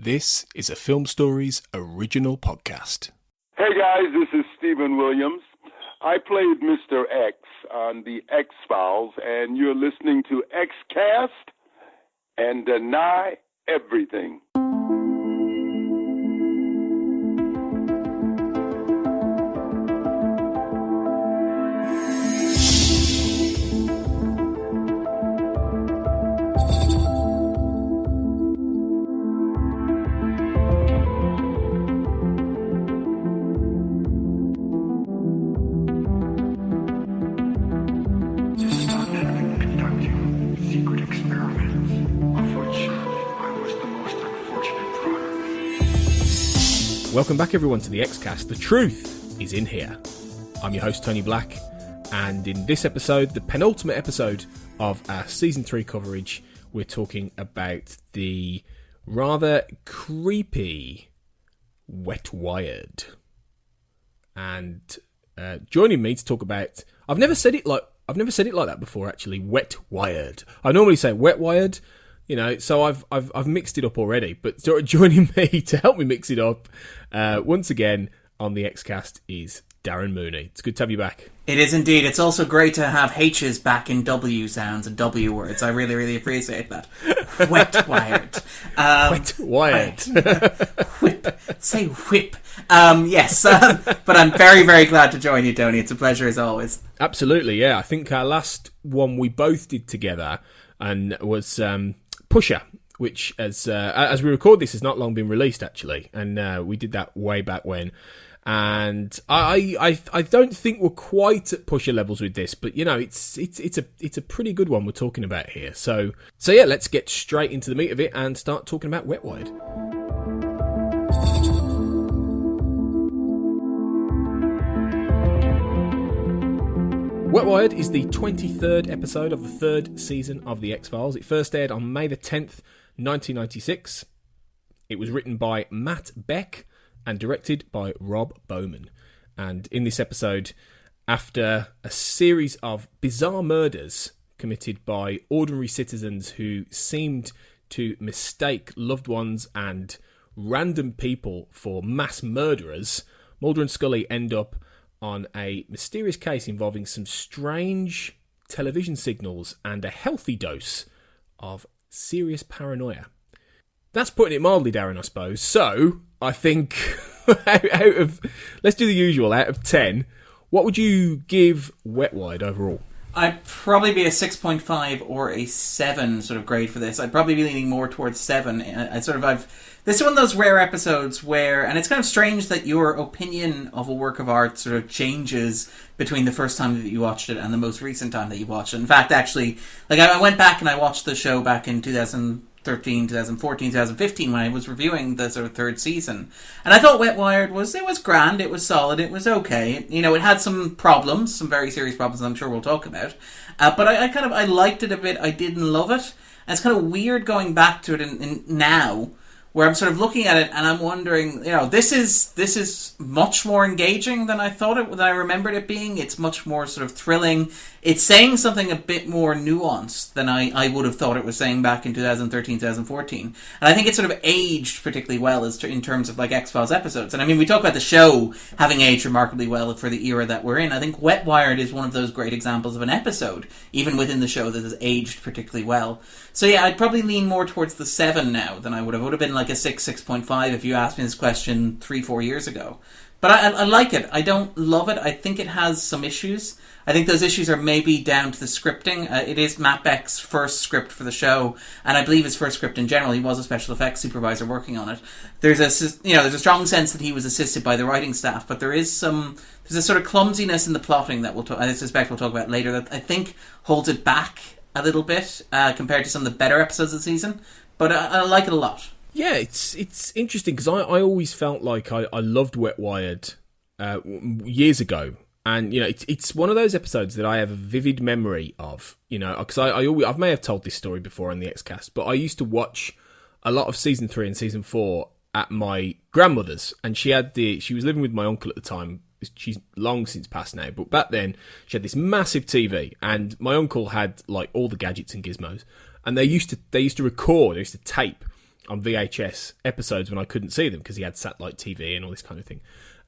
This is a Film Stories original podcast. Hey guys, this is Stephen Williams. I played Mr. X on The X-Files, and you're listening to X-Cast and Deny Everything. Welcome back everyone to the X-Cast. The truth is in here. I'm your host Tony Black, and in this episode, the penultimate episode of our Season 3 coverage, we're talking about the rather creepy Wetwired. And joining me to talk about... I've never said it like that before, actually, Wetwired. I normally say Wetwired. You know, so I've mixed it up already, but joining me to help me mix it up once again on the X-Cast is Darren Mooney. It's good to have you back. It is indeed. It's also great to have H's back in W sounds and W words. I really, really appreciate that. Wetwired. Wetwired. Whip. Say whip. Yes. But I'm very, very glad to join you, Tony. It's a pleasure as always. Absolutely, yeah. I think our last one we both did together and was... Pusher, which as we record this has not long been released actually, and we did that way back when, and I don't think we're quite at Pusher levels with this, but you know it's a pretty good one we're talking about here. So yeah, let's get straight into the meat of it and start talking about Wetwired. Wetwired is the 23rd episode of the third season of The X-Files. It first aired on May the 10th, 1996. It was written by Matt Beck and directed by Rob Bowman. And in this episode, after a series of bizarre murders committed by ordinary citizens who seemed to mistake loved ones and random people for mass murderers, Mulder and Scully end up on a mysterious case involving some strange television signals and a healthy dose of serious paranoia. That's putting it mildly, Darren, I suppose. So, I think, let's do the usual, out of 10, what would you give Wetwired overall? I'd probably be a 6.5 or a 7 sort of grade for this. I'd probably be leaning more towards 7. This is one of those rare episodes where, and it's kind of strange that your opinion of a work of art sort of changes between the first time that you watched it and the most recent time that you watched it. In fact, actually, like I went back and I watched the show back in 2013, 2014, 2015 when I was reviewing the sort of third season. And I thought Wetwired was grand, it was solid, it was okay. You know, it had some problems, some very serious problems that I'm sure we'll talk about. But I liked it a bit, I didn't love it. And it's kind of weird going back to it in now, where I'm sort of looking at it and I'm wondering, you know, this is much more engaging than I remembered it being. It's much more sort of thrilling. It's saying something a bit more nuanced than I would have thought it was saying back in 2013, 2014. And I think it sort of aged particularly well in terms of like X-Files episodes. And I mean, we talk about the show having aged remarkably well for the era that we're in. I think Wetwired is one of those great examples of an episode, even within the show, that has aged particularly well. So yeah, I'd probably lean more towards the 7 now than I would have. It would have been like a 6, 6.5 if you asked me this question 3-4 years ago. But I like it. I don't love it. I think it has some issues. I think those issues are maybe down to the scripting. It is Matt Beck's first script for the show, and I believe his first script in general. He was a special effects supervisor working on it. There's a strong sense that he was assisted by the writing staff, but there's a sort of clumsiness in the plotting that I suspect we'll talk about later that I think holds it back a little bit compared to some of the better episodes of the season. But I like it a lot. Yeah, it's interesting because I always felt like I loved Wetwired years ago, and you know it's one of those episodes that I have a vivid memory of. You know, because I may have told this story before on the X-Cast, but I used to watch a lot of season 3 and season 4 at my grandmother's, and she was living with my uncle at the time. She's long since passed now, but back then she had this massive TV, and my uncle had like all the gadgets and gizmos, and they used to tape VHS episodes when I couldn't see them because he had satellite TV and all this kind of thing.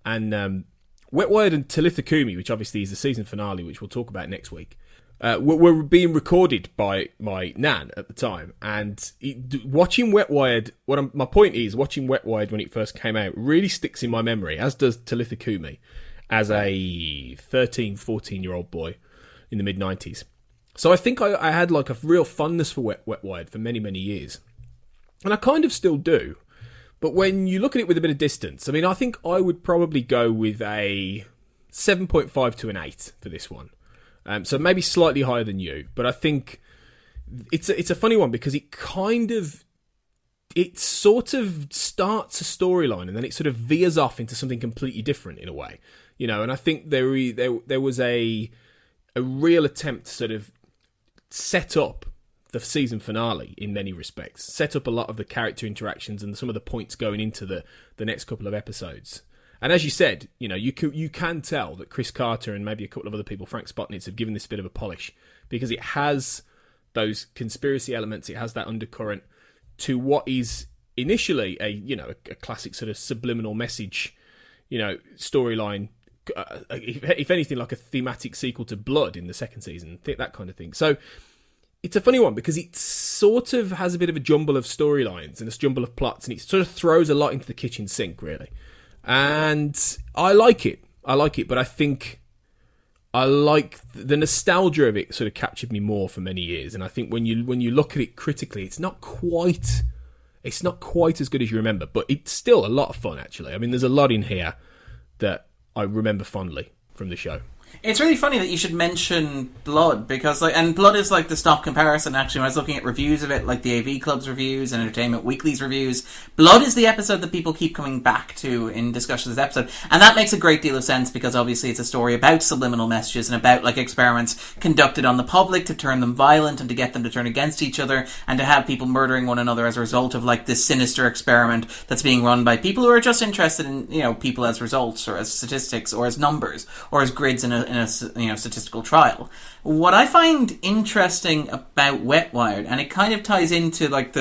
And Wetwired and Talitha Kumi, which obviously is the season finale, which we'll talk about next week, were being recorded by my nan at the time. And watching Wetwired, my point is, watching Wetwired when it first came out really sticks in my memory, as does Talitha Kumi, as a 13, 14-year-old boy in the mid-90s. So I think I had like a real fondness for Wetwired for many, many years. And I kind of still do. But when you look at it with a bit of distance, I mean, I think I would probably go with a 7.5 to an 8 for this one. So maybe slightly higher than you. But I think it's a funny one because it sort of starts a storyline and then it sort of veers off into something completely different in a way. You know, and I think there was a real attempt to sort of set up the season finale in many respects, set up a lot of the character interactions and some of the points going into the next couple of episodes. And as you said, you know, you can tell that Chris Carter and maybe a couple of other people, Frank Spotnitz, have given this a bit of a polish because it has those conspiracy elements, it has that undercurrent to what is initially a classic sort of subliminal message, you know, storyline. If anything, like a thematic sequel to Blood in the second season, that kind of thing. So it's a funny one because it sort of has a bit of a jumble of storylines and a jumble of plots, and it sort of throws a lot into the kitchen sink, really. And I like it, but I think I like the nostalgia of it. Sort of captured me more for many years, and I think when you look at it critically, it's not quite as good as you remember, but it's still a lot of fun. Actually, I mean, there's a lot in here that I remember fondly from the show. It's really funny that you should mention Blood because, and Blood is like the stock comparison. Actually, when I was looking at reviews of it, like the AV Club's reviews and Entertainment Weekly's reviews, Blood is the episode that people keep coming back to in discussions of this episode, and that makes a great deal of sense because obviously it's a story about subliminal messages and about like experiments conducted on the public to turn them violent and to get them to turn against each other and to have people murdering one another as a result of like this sinister experiment that's being run by people who are just interested in, you know, people as results or as statistics or as numbers or as grids in a statistical trial. What I find interesting about Wetwired, and it kind of ties into like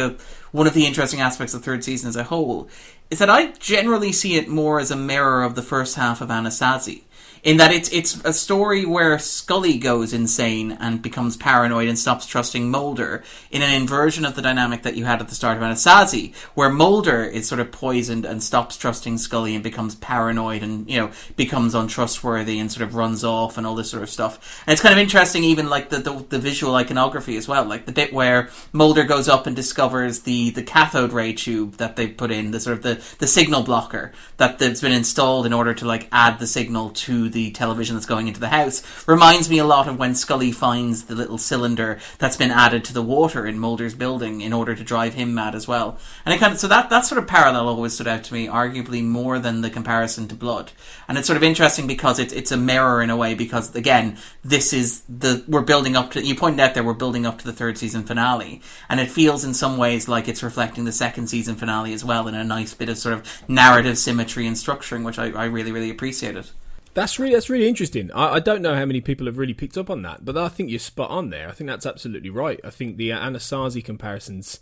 one of the interesting aspects of the third season as a whole, is that I generally see it more as a mirror of the first half of Anasazi. In that it's a story where Scully goes insane and becomes paranoid and stops trusting Mulder, in an inversion of the dynamic that you had at the start of Anasazi, where Mulder is sort of poisoned and stops trusting Scully and becomes paranoid and, you know, becomes untrustworthy and sort of runs off and all this sort of stuff. And it's kind of interesting, even like the visual iconography as well, like the bit where Mulder goes up and discovers the cathode ray tube that they put in, the sort of the signal blocker that's been installed in order to like add the signal to the television that's going into the house, reminds me a lot of when Scully finds the little cylinder that's been added to the water in Mulder's building in order to drive him mad as well. And it kind of, so that sort of parallel always stood out to me, arguably more than the comparison to Blood. And it's sort of interesting because it's a mirror in a way, because again, we're building up to, you pointed out there, we're building up to the third season finale, and it feels in some ways like it's reflecting the second season finale as well, in a nice bit of sort of narrative symmetry and structuring, which I really, really appreciated. That's really interesting. I don't know how many people have really picked up on that, but I think you're spot on there. I think that's absolutely right. I think the Anasazi comparisons,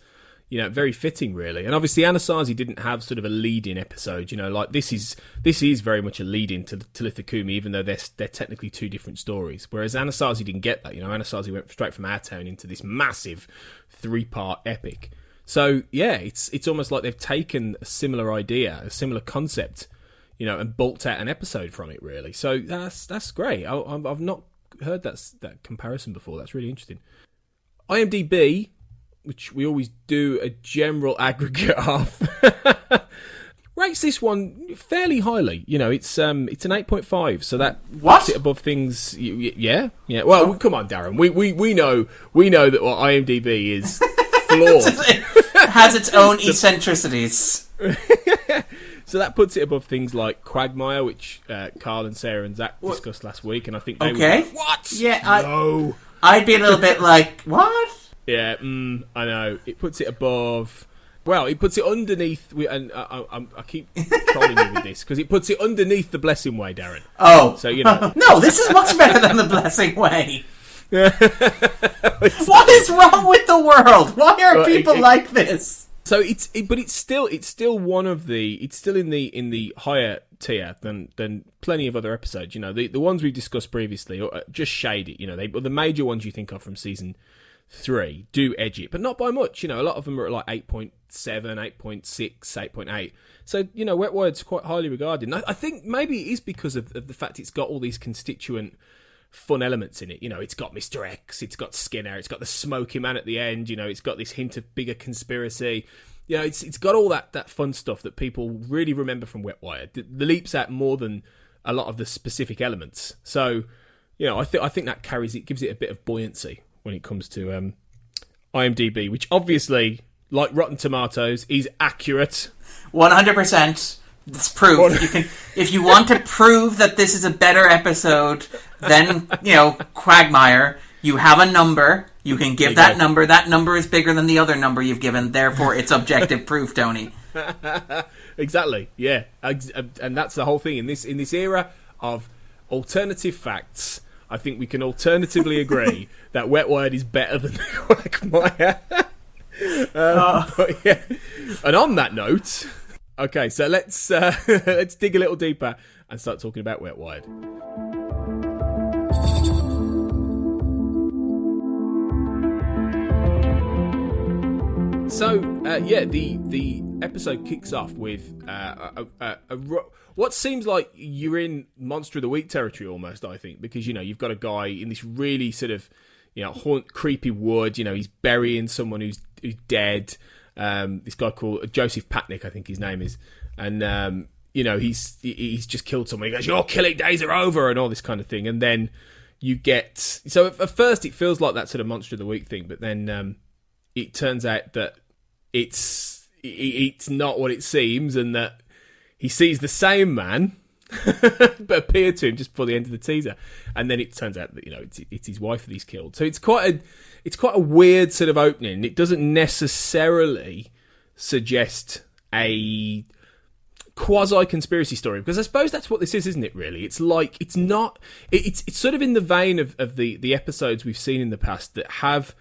you know, very fitting, really. And obviously, Anasazi didn't have sort of a lead-in episode. You know, like this is very much a lead-in to Talitha Kumi, even though they're technically two different stories. Whereas Anasazi didn't get that. You know, Anasazi went straight from our town into this massive 3-part epic. So yeah, it's almost like they've taken a similar idea, a similar concept, you know, and bulked out an episode from it, really. So that's great. I've not heard that comparison before. That's really interesting. IMDb, which we always do a general aggregate of, rates this one fairly highly. You know, it's an 8.5, so that puts it above things. Yeah. Well, come on, Darren. We know that what IMDb is flawed. It has its own eccentricities. So that puts it above things like Quagmire, which Carl and Sarah and Zach discussed last week, and I think they were like, what? Yeah, no. I'd be a little bit like, what? Yeah, I know. It puts it above... Well, it puts it underneath... And I keep trolling you with this, because it puts it underneath The Blessing Way, Darren. Oh. So, you know... No, this is much better than The Blessing Way. What is wrong with the world? Why are people like this? So it's still one of it's still in the higher tier than plenty of other episodes. You know, the ones we've discussed previously are just shade it. You know, the major ones you think of from season 3 do edge it, but not by much. You know, a lot of them are at like 8.7, 8.6, 8.8. So, you know, Wetwired's quite highly regarded. And I think maybe it is because of the fact it's got all these constituent fun elements in it. You know, it's got Mr. X, it's got Skinner, it's got the smoking man at the end. You know, it's got this hint of bigger conspiracy. You know, it's got all that fun stuff that people really remember from Wetwired. The leaps out more than a lot of the specific elements. So, you know, I think that gives it a bit of buoyancy when it comes to IMDb, which obviously, like Rotten Tomatoes, is accurate. 100%. It's proof. You can, if you want to prove that this is a better episode than, you know, Quagmire, you have a number. You can give that number. That number is bigger than the other number you've given. Therefore, it's objective proof, Tony. Exactly. Yeah, and that's the whole thing in this era of alternative facts. I think we can alternatively agree that Wetwired is better than Quagmire. But yeah. And on that note, okay, so let's dig a little deeper and start talking about Wetwired. So the episode kicks off with what seems like you're in Monster of the Week territory almost. I think because you know you've got a guy in this really sort of creepy wood. You know he's burying someone who's dead. This guy called Joseph Patnick, I think his name is, and he's just killed someone. He goes, "Your killing days are over," and all this kind of thing. And then you get so at first it feels like that sort of Monster of the Week thing, but then it turns out that it's not what it seems, and that he sees the same man but appear to him just before the end of the teaser, and then it turns out that it's his wife that he's killed. So it's quite a weird sort of opening. It doesn't necessarily suggest a quasi conspiracy story, because I suppose that's what this is, isn't it? Really, it's like it's not. It's sort of in the vein of the episodes we've seen in the past that have.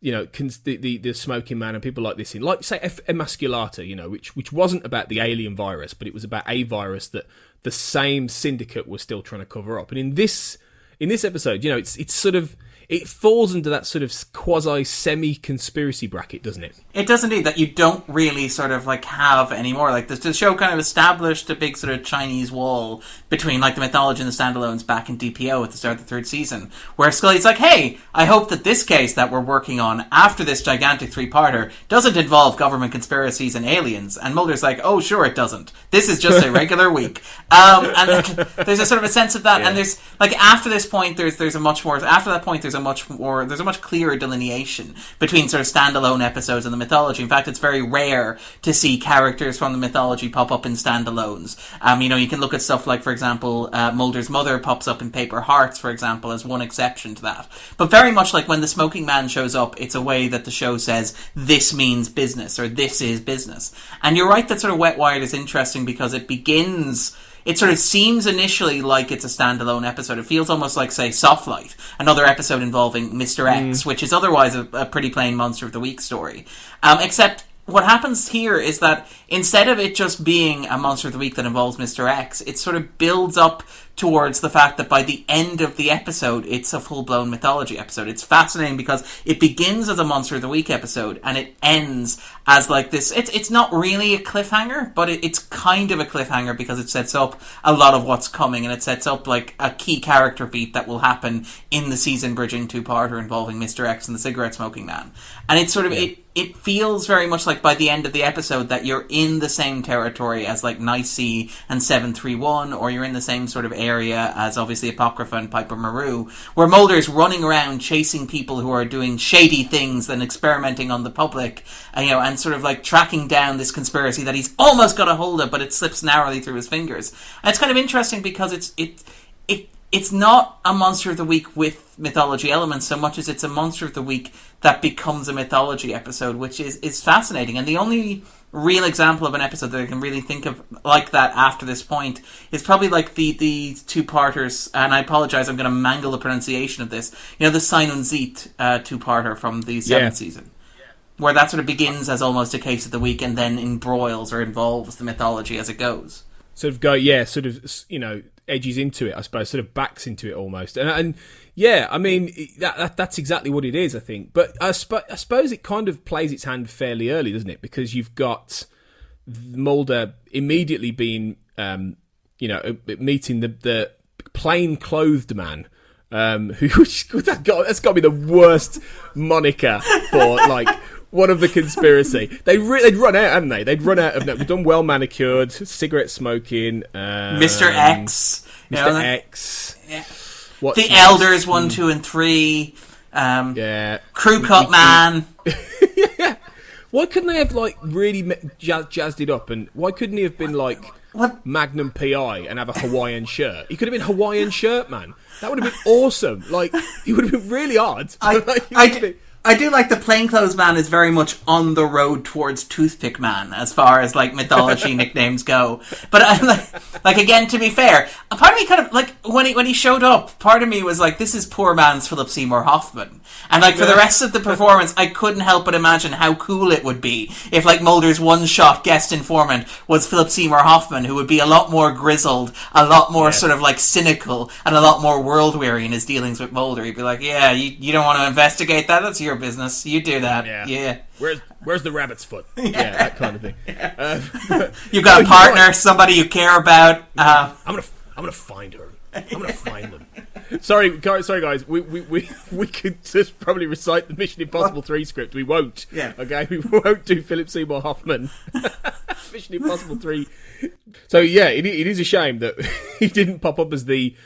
The smoking man and people like this in, like, say, Emasculata, which wasn't about the alien virus, but it was about a virus that the same syndicate was still trying to cover up. And in this episode, it's sort of, it falls into that sort of quasi semi-conspiracy bracket, doesn't it? It does indeed, that you don't really sort of like have anymore. Like the show kind of established a big sort of Chinese wall between like the mythology and the standalones back in DPO at the start of the third season, where Scully's like, hey, I hope that this case that we're working on after this gigantic 3-parter doesn't involve government conspiracies and aliens. And Mulder's like, oh, sure it doesn't. This is just a regular week. And there's a sort of a sense of that. Yeah. And there's like after this point, there's a much more, after that point, there's a much clearer delineation between sort of standalone episodes and the mythology. In fact, it's very rare to see characters from the mythology pop up in standalones. You can look at stuff like, for example, Mulder's mother pops up in Paper Hearts, for example, as one exception to that. But very much like when the smoking man shows up, it's a way that the show says this means business, or this is business. And you're right that sort of Wetwired is interesting because it sort of seems initially like it's a standalone episode. It feels almost like, say, Softlight, another episode involving Mr. X, which is otherwise a pretty plain Monster of the Week story. Except what happens here is that instead of it just being a Monster of the Week that involves Mr. X, it sort of builds up towards the fact that by the end of the episode, it's a full-blown mythology episode. It's fascinating because it begins as a Monster of the Week episode, and it ends as like this. It's not really a cliffhanger, but it's kind of a cliffhanger because it sets up a lot of what's coming, and it sets up like a key character beat that will happen in the season-bridging 2-parter involving Mr. X and the cigarette-smoking man. And it's sort of, it feels very much like by the end of the episode that you're in the same territory as like Nicey and 731, or you're in the same sort of area as obviously Apocrypha and Piper Maru, where Mulder's running around chasing people who are doing shady things and experimenting on the public, and sort of like tracking down this conspiracy that he's almost got a hold of, but it slips narrowly through his fingers. And it's kind of interesting because it's not a Monster of the Week with mythology elements so much as it's a Monster of the Week that becomes a mythology episode, which is fascinating. And the only real example of an episode that I can really think of like that after this point is probably like the 2-parters, and I apologize, I'm going to mangle the pronunciation of this, the Sein und Siet 2-parter from the 7th season. where that sort of begins as almost a case of the week and then embroils or involves the mythology as it goes. Edges into it, I suppose, sort of backs into it almost. And yeah, I mean, that's exactly what it is, I think. But I suppose it kind of plays its hand fairly early, doesn't it? Because you've got Mulder immediately being, meeting the plain-clothed man, that's got to be the worst moniker for, like, one of the conspiracy. They'd run out, hadn't they? They'd run out of... We've done well manicured, cigarette smoking... Mr. X. Mr. X. Yeah. The Elders 1, 2, and 3. Crew Cut Man. Yeah. Why couldn't they have, like, really jazzed it up? And why couldn't he have been, like... What? Magnum PI and have a Hawaiian shirt. He could have been Hawaiian Shirt Man. That would have been awesome. Like, he would have been really odd. I do like the plainclothes man is very much on the road towards Toothpick Man as far as like mythology nicknames go. But I like again, to be fair, a part of me kind of like when he showed up, part of me was like, this is poor man's Philip Seymour Hoffman. And like for the rest of the performance, I couldn't help but imagine how cool it would be if like Mulder's one-shot guest informant was Philip Seymour Hoffman, who would be a lot more grizzled, a lot more sort of like cynical, and a lot more world-weary in his dealings with Mulder. He'd be like, yeah, you don't want to investigate that? That's your business. You do that. Yeah. Where's the rabbit's foot? Yeah, that kind of thing. You've got a partner, somebody you care about. I'm gonna find her. I'm gonna find them. Sorry, guys. We could just probably recite the Mission Impossible 3 script. We won't. Yeah. Okay. We won't do Philip Seymour Hoffman. Mission Impossible 3. So yeah, it is a shame that he didn't pop up as the.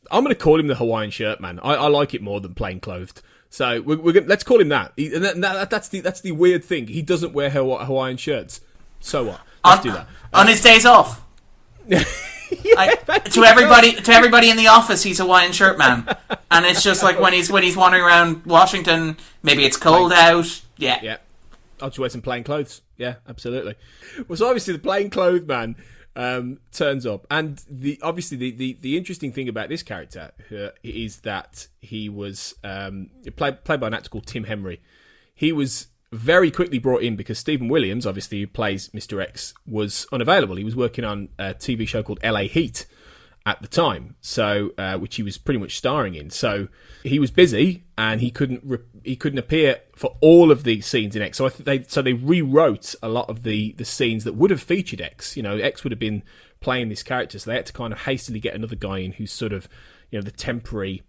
I'm going to call him the Hawaiian Shirt Man. I like it more than plain clothed. So let's call him that. That's the weird thing. He doesn't wear Hawaiian shirts. So what? Let's do that on his days off. To everybody in the office, he's a Hawaiian Shirt Man, and it's just like when he's wandering around Washington. Maybe it's cold out. Yeah. I'll just wear some plain clothes. Yeah, absolutely. Well, so obviously the plain clothed man turns up, and the interesting thing about this character is that he was played by an actor called Tim Henry. He was very quickly brought in because Stephen Williams, obviously who plays Mr. X, was unavailable. He was working on a TV show called LA Heat at the time, so which he was pretty much starring in. So he was busy and he couldn't appear for all of the scenes in X. So they rewrote a lot of the scenes that would have featured X. You know, X would have been playing this character, so they had to kind of hastily get another guy in who's sort of, you know, the temporary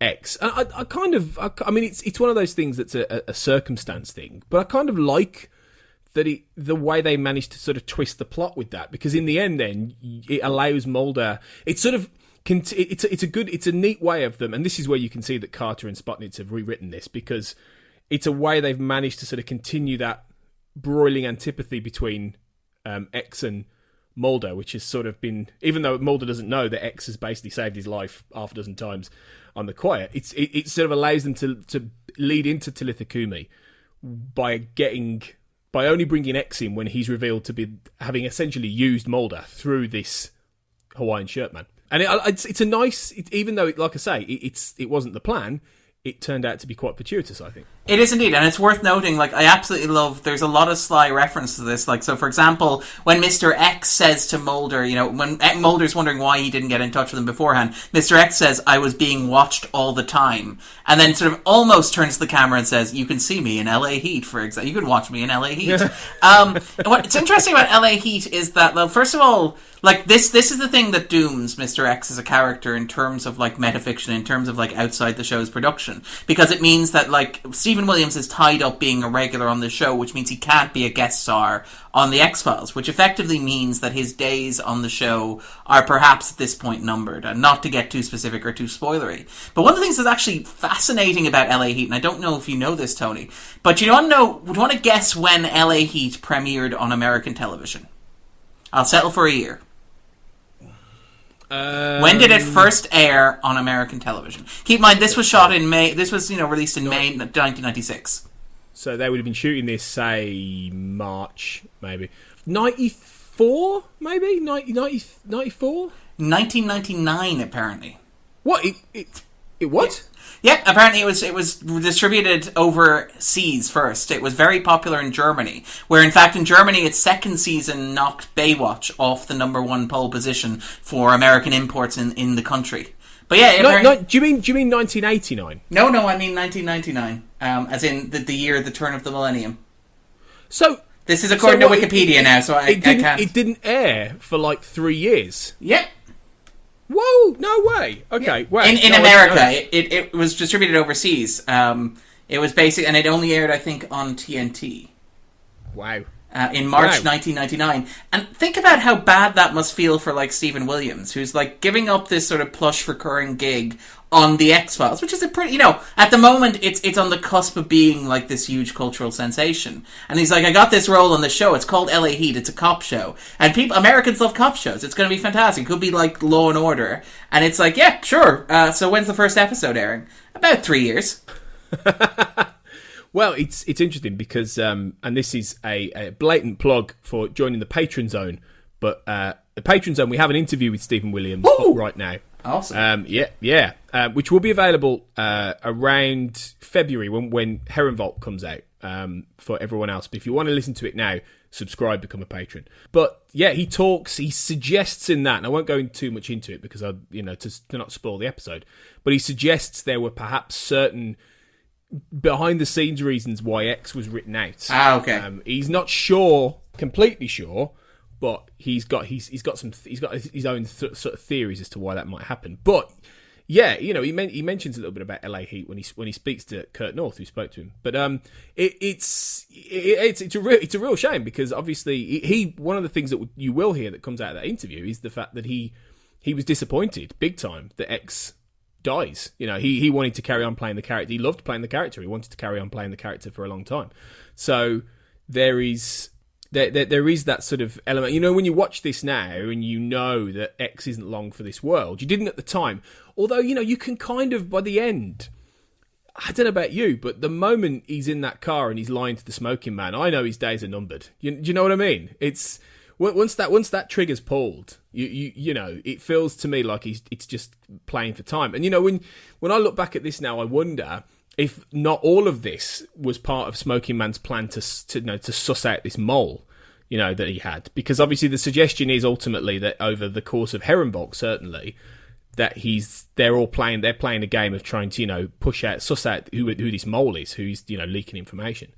X. And I mean, it's one of those things that's a circumstance thing, but I kind of like that the way they managed to sort of twist the plot with that, because in the end, then it allows Mulder. It's sort of it's a neat way of them, and this is where you can see that Carter and Spotnitz have rewritten this, because it's a way they've managed to sort of continue that broiling antipathy between X and Mulder, which has sort of been, even though Mulder doesn't know that X has basically saved his life half a dozen times on the quiet, it sort of allows them to lead into Talitha Kumi by only bringing X in when he's revealed to be having essentially used Mulder through this Hawaiian Shirt Man. And it's a nice, even though, like I say, it wasn't the plan, it turned out to be quite fortuitous, I think. It is indeed, and it's worth noting, like, I absolutely love, there's a lot of sly reference to this, like, so for example, when Mr. X says to Mulder, you know, when Mulder's wondering why he didn't get in touch with him beforehand, Mr. X says, I was being watched all the time, and then sort of almost turns to the camera and says, you can see me in LA Heat, for example, you can watch me in LA Heat. What's interesting about LA Heat is that, well, first of all, like, this is the thing that dooms Mr. X as a character in terms of, like, metafiction, in terms of, like, outside the show's production. Because it means that, like, Stephen Williams is tied up being a regular on the show, which means he can't be a guest star on the X-Files, which effectively means that his days on the show are perhaps at this point numbered, and not to get too specific or too spoilery. But one of the things that's actually fascinating about LA Heat, and I don't know if you know this, Tony, but would you want to guess when LA Heat premiered on American television? I'll settle for a year. When did it first air on American television? Keep in mind, this was shot in May. This was, released in May 1996. So they would have been shooting this, say, March, maybe 94, maybe 94. 1999, apparently. What? It what? Yeah, apparently it was distributed overseas first. It was very popular in Germany, where in fact in Germany its second season knocked Baywatch off the number 1 pole position for American imports in the country. But yeah, do you mean 1989? No, I mean 1999, as in the year, the turn of the millennium. So this is according to Wikipedia now, so I can't. It didn't air for like 3 years. Yep. Whoa! No way. Okay. Yeah. Well, in America, it was distributed overseas. It was basic, and it only aired, I think, on TNT. Wow. In March 1999. And think about how bad that must feel for, like, Stephen Williams, who's, like, giving up this sort of plush recurring gig on The X-Files, which is a pretty, at the moment, it's on the cusp of being, like, this huge cultural sensation. And he's like, I got this role on the show. It's called LA Heat. It's a cop show. And Americans love cop shows. It's going to be fantastic. It could be, like, Law and Order. And it's like, yeah, sure. So when's the first episode airing? About 3 years. Well, it's interesting because, and this is a blatant plug for joining the Patreon Zone, but the Patreon Zone, we have an interview with Stephen Williams right now. Awesome. Which will be available around February when Herrenvolk comes out for everyone else. But if you want to listen to it now, subscribe, become a patron. But yeah, he suggests in that, and I won't go too much into it because to not spoil the episode, but he suggests there were perhaps certain behind the scenes reasons why X was written out. Okay. He's not completely sure, but he's got his own sort of theories as to why that might happen. But yeah, he mentions a little bit about LA Heat when he speaks to Kurt North, who spoke to him. But it's a real shame because obviously he one of the things that you will hear that comes out of that interview is the fact that he was disappointed big time that X dies. He wanted to carry on playing the character. He loved playing the character. He wanted to carry on playing the character for a long time. So there is that sort of element. When you watch this now and you know that X isn't long for this world, you didn't at the time. Although, you can kind of, by the end, I don't know about you, but the moment he's in that car and he's lying to the smoking man, I know his days are numbered. Do you know what I mean? It's once that trigger's pulled, it feels to me like it's just playing for time. And when I look back at this now, I wonder if not all of this was part of Smoking Man's plan to suss out this mole, that he had. Because obviously the suggestion is ultimately that over the course of Herrenvolk, certainly, that they're playing a game of trying to suss out who this mole is, who's leaking information.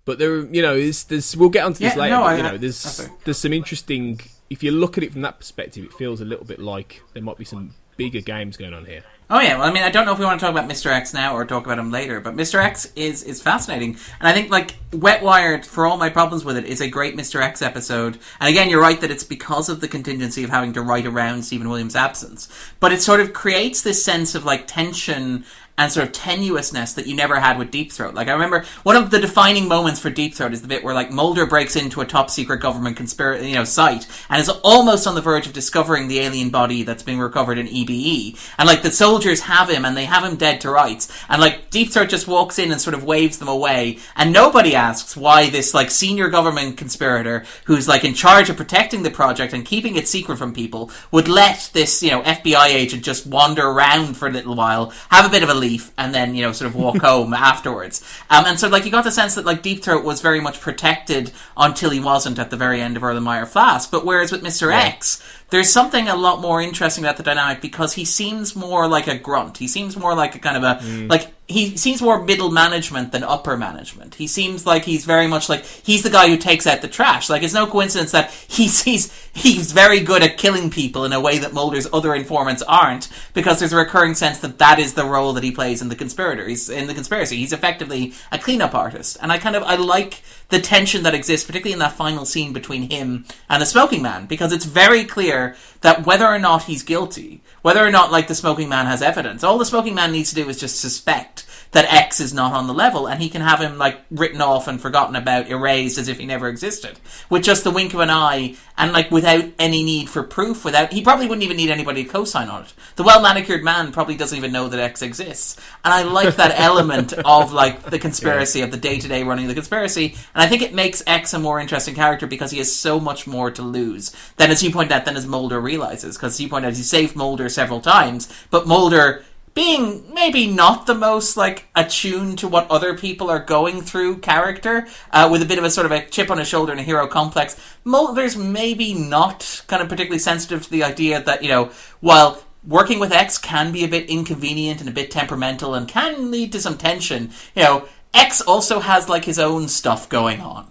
But we'll get onto this later. There's some interesting. If you look at it from that perspective, it feels a little bit like there might be some bigger games going on here. Oh yeah, well, I mean, I don't know if we want to talk about Mr. X now or talk about him later, but Mr. X is fascinating, and I think Wetwired, for all my problems with it, is a great Mr. X episode. And again, you're right that it's because of the contingency of having to write around Stephen Williams' absence, but it sort of creates this sense of tension and sort of tenuousness that you never had with Deep Throat. I remember one of the defining moments for Deep Throat is the bit where Mulder breaks into a top secret government site and is almost on the verge of discovering the alien body that's being recovered in EBE. And the soldiers have him and they have him dead to rights. And Deep Throat just walks in and sort of waves them away. And nobody asks why this senior government conspirator who's in charge of protecting the project and keeping it secret from people would let this, FBI agent just wander around for a little while, have a bit of a and then sort of walk home afterwards, and so you got the sense that Deep Throat was very much protected until he wasn't at the very end of Erlenmeyer Flask. But whereas with Mr. X, there's something a lot more interesting about the dynamic because he seems more like a grunt. He seems more like a kind of a he seems more middle management than upper management. He seems like he's very much he's the guy who takes out the trash. It's no coincidence that he's very good at killing people in a way that Mulder's other informants aren't, because there's a recurring sense that is the role that he plays in the conspirator. He's in the conspiracy. He's effectively a cleanup artist. And I like the tension that exists, particularly in that final scene between him and the Smoking Man, because it's very clear that whether or not he's guilty, whether or not the Smoking Man has evidence, all the Smoking Man needs to do is just suspect that X is not on the level, and he can have him written off and forgotten about, erased as if he never existed, with just the wink of an eye, and without any need for proof. He probably wouldn't even need anybody to co-sign on it. The well-manicured man probably doesn't even know that X exists, and I like that element of the conspiracy, of the day-to-day running of the conspiracy, and I think it makes X a more interesting character because he has so much more to lose than, as you point out, than as Mulder realizes, because you point out he saved Mulder several times, but Mulder being maybe not the most like attuned to what other people are going through character, with a bit of a sort of a chip on his shoulder and a hero complex. Mulder's maybe not kind of particularly sensitive to the idea that, you know, while working with X can be a bit inconvenient and a bit temperamental and can lead to some tension, you know, X also has like his own stuff going on.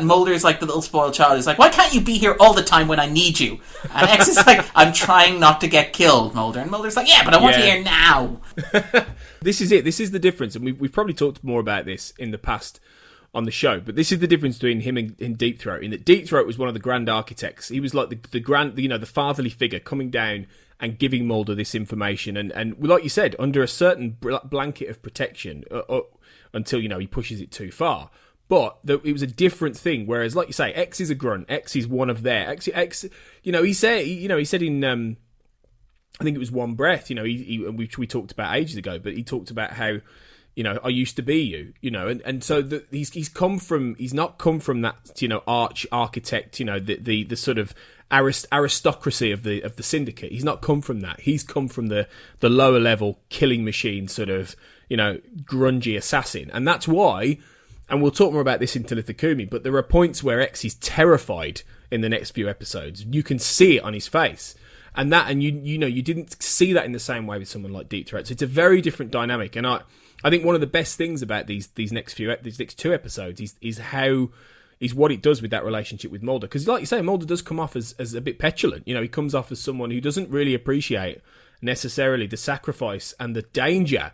Mulder's like the little spoiled child who's like, why can't you be here all the time when I need you? And X is like, I'm trying not to get killed, Mulder. And Mulder's like, yeah, but I want you here now. This is it. This is the difference. And we've probably talked more about this in the past on the show. But this is the difference between him and Deep Throat. In that Deep Throat was one of the grand architects. He was like the fatherly figure coming down and giving Mulder this information. And like you said, under a certain blanket of protection until, you know, he pushes it too far. But it was a different thing. Whereas, like you say, X is a grunt. X is one of their X. You know, he said in I think it was One Breath. You know, we talked about ages ago, but he talked about how, you know, I used to be you. You know, and so he's not come from that, you know, architect. You know, the sort of aristocracy of the syndicate. He's not come from that. He's come from the lower level killing machine sort of, you know, grungy assassin, and that's why. And we'll talk more about this in Talitha, but there are points where X is terrified in the next few episodes. You can see it on his face. And you didn't see that in the same way with someone like Deep Throat. So it's a very different dynamic. And I think one of the best things about these next two episodes is what it does with that relationship with Mulder. Because like you say, Mulder does come off as a bit petulant. You know, he comes off as someone who doesn't really appreciate necessarily the sacrifice and the danger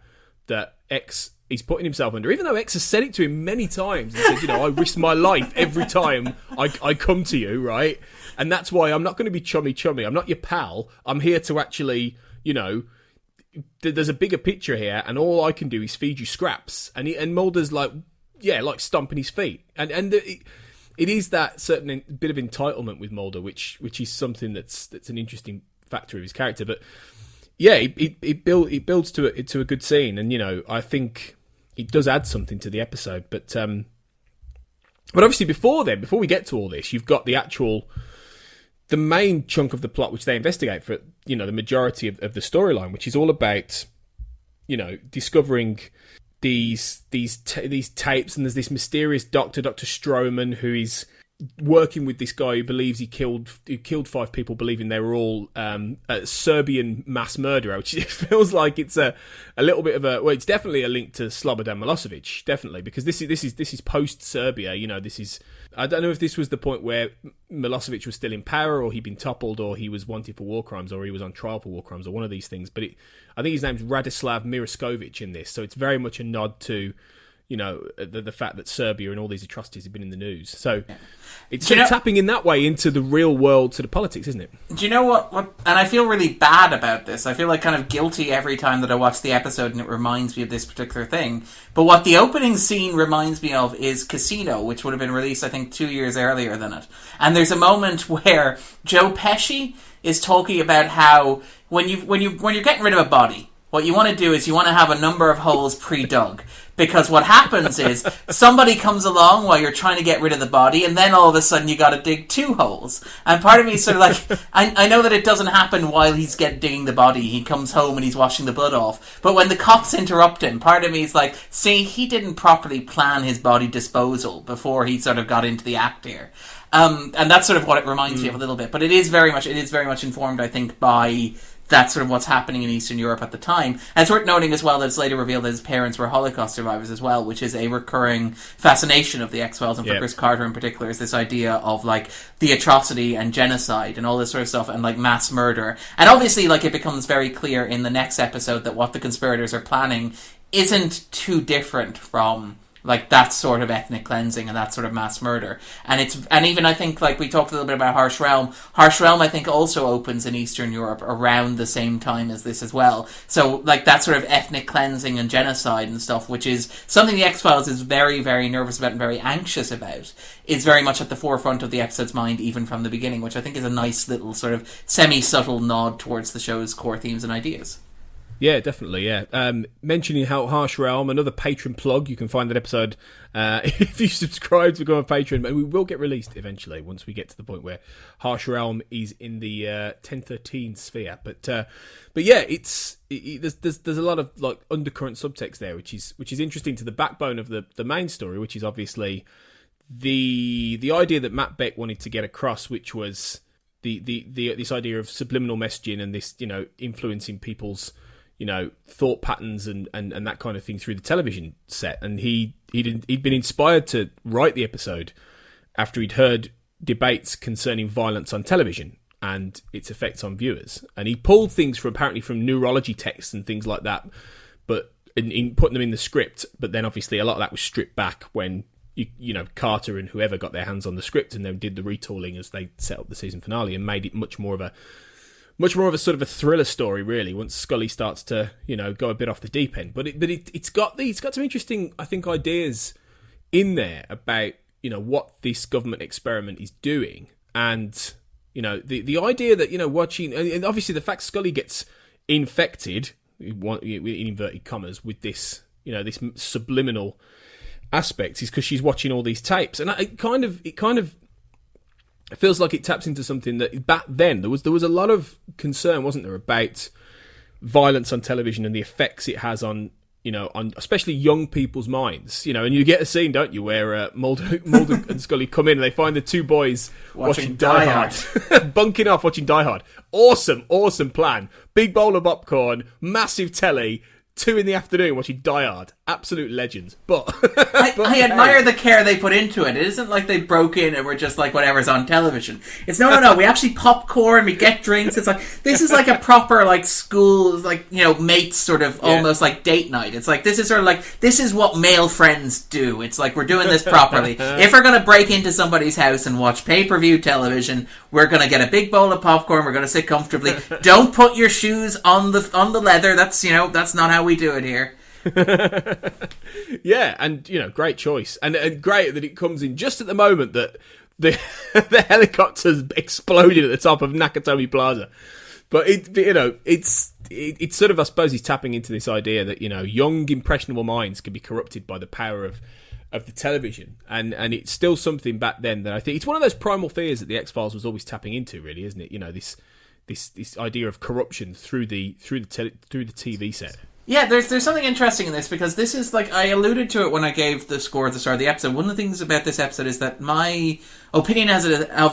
that X he's putting himself under, even though X has said it to him many times and said, you know, I risk my life every time I come to you, right? And that's why I'm not going to be chummy. I'm not your pal. I'm here to actually, you know, there's a bigger picture here, and all I can do is feed you scraps. And Mulder's like, yeah, like stomping his feet. And it is that certain bit of entitlement with Mulder, which is something that's an interesting factor of his character. But yeah, it builds to a good scene, and you know, I think it does add something to the episode. But obviously before we get to all this, you've got the main chunk of the plot which they investigate for, you know, the majority of the storyline, which is all about, you know, discovering these tapes, and there's this mysterious Dr. Stroman who is working with this guy who believes he killed 5 people, believing they were all a Serbian mass murderer, which it feels like it's a little bit of it's definitely a link to Slobodan Milosevic, definitely, because this is post Serbia. You know, this is, I don't know if this was the point where Milosevic was still in power, or he'd been toppled, or he was wanted for war crimes, or he was on trial for war crimes, or one of these things. But I think his name's Radislav Miraskovic in this, so it's very much a nod to, you know, the fact that Serbia and all these atrocities have been in the news. So it's sort of tapping in that way into the real world sort of politics, isn't it? Do you know what? And I feel really bad about this. I feel like kind of guilty every time that I watch the episode and it reminds me of this particular thing. But what the opening scene reminds me of is Casino, which would have been released, I think, 2 years earlier than it. And there's a moment where Joe Pesci is talking about how when you're getting rid of a body, what you want to do is you want to have a number of holes pre-dug. Because what happens is somebody comes along while you're trying to get rid of the body, and then all of a sudden you got to dig 2 holes. And part of me is sort of like, I know that it doesn't happen while he's digging the body. He comes home and he's washing the blood off. But when the cops interrupt him, part of me is like, see, he didn't properly plan his body disposal before he sort of got into the act here. And that's sort of what it reminds me of a little bit. But it is very much informed, I think, by that's sort of what's happening in Eastern Europe at the time. And it's worth noting as well that it's later revealed that his parents were Holocaust survivors as well, which is a recurring fascination of the X-Files, and for Chris Carter in particular, is this idea of like the atrocity and genocide and all this sort of stuff, and like mass murder. And obviously, like, it becomes very clear in the next episode that what the conspirators are planning isn't too different from like that sort of ethnic cleansing and that sort of mass murder. And even I think, like we talked a little bit about Harsh Realm. Harsh Realm, I think, also opens in Eastern Europe around the same time as this as well. So like that sort of ethnic cleansing and genocide and stuff, which is something the X-Files is very, very nervous about and very anxious about, is very much at the forefront of the episode's mind even from the beginning, which I think is a nice little sort of semi-subtle nod towards the show's core themes and ideas. Yeah, definitely, yeah. Mentioning how Harsh Realm, another patron plug, you can find that episode if you subscribe to become a patron. And we will get released eventually once we get to the point where Harsh Realm is in the 1013 sphere. But yeah, there's a lot of like undercurrent subtext there, which is interesting to the backbone of the main story, which is obviously the idea that Matt Beck wanted to get across, which was this idea of subliminal messaging and this, influencing people's thought patterns and that kind of thing through the television set. And he'd been inspired to write the episode after he'd heard debates concerning violence on television and its effects on viewers. And he pulled things apparently from neurology texts and things like that, but in putting them in the script. But then obviously a lot of that was stripped back when Carter and whoever got their hands on the script and then did the retooling as they set up the season finale and made it much more of a sort of a thriller story, really, once Scully starts to, go a bit off the deep end. But it's got some interesting, I think, ideas in there about, what this government experiment is doing. And, the idea that, watching, and obviously the fact Scully gets infected, in inverted commas, with this, this subliminal aspect is because she's watching all these tapes. And it kind of it feels like it taps into something that back then there was a lot of concern, wasn't there, about violence on television and the effects it has on especially young people's minds. And you get a scene, don't you, where Mulder and Scully come in and they find the two boys watching Die Hard, bunking off watching Die Hard. Awesome plan. Big bowl of popcorn, massive telly. 2 p.m. watching Die Hard. Absolute legends. But I admire the care they put into it. It isn't like they broke in and were just like whatever's on television. It's no. We actually popcorn, we get drinks. It's like, this is like a proper like school, like, mates sort of almost like date night. It's like, this is sort of like, this is what male friends do. It's like, we're doing this properly. If we're going to break into somebody's house and watch pay-per-view television, we're going to get a big bowl of popcorn. We're going to sit comfortably. Don't put your shoes on the leather. That's, that's not how we do it here. Yeah, and great choice, and great that it comes in just at the moment that the helicopter's exploded at the top of Nakatomi Plaza. But it's sort of, I suppose, he's tapping into this idea that young impressionable minds can be corrupted by the power of the television, and it's still something back then that I think it's one of those primal fears that the X-Files was always tapping into, really, isn't it? This idea of corruption through the TV set. Yeah, there's something interesting in this, because this is, like, I alluded to it when I gave the score at the start of the episode. One of the things about this episode is that my opinion of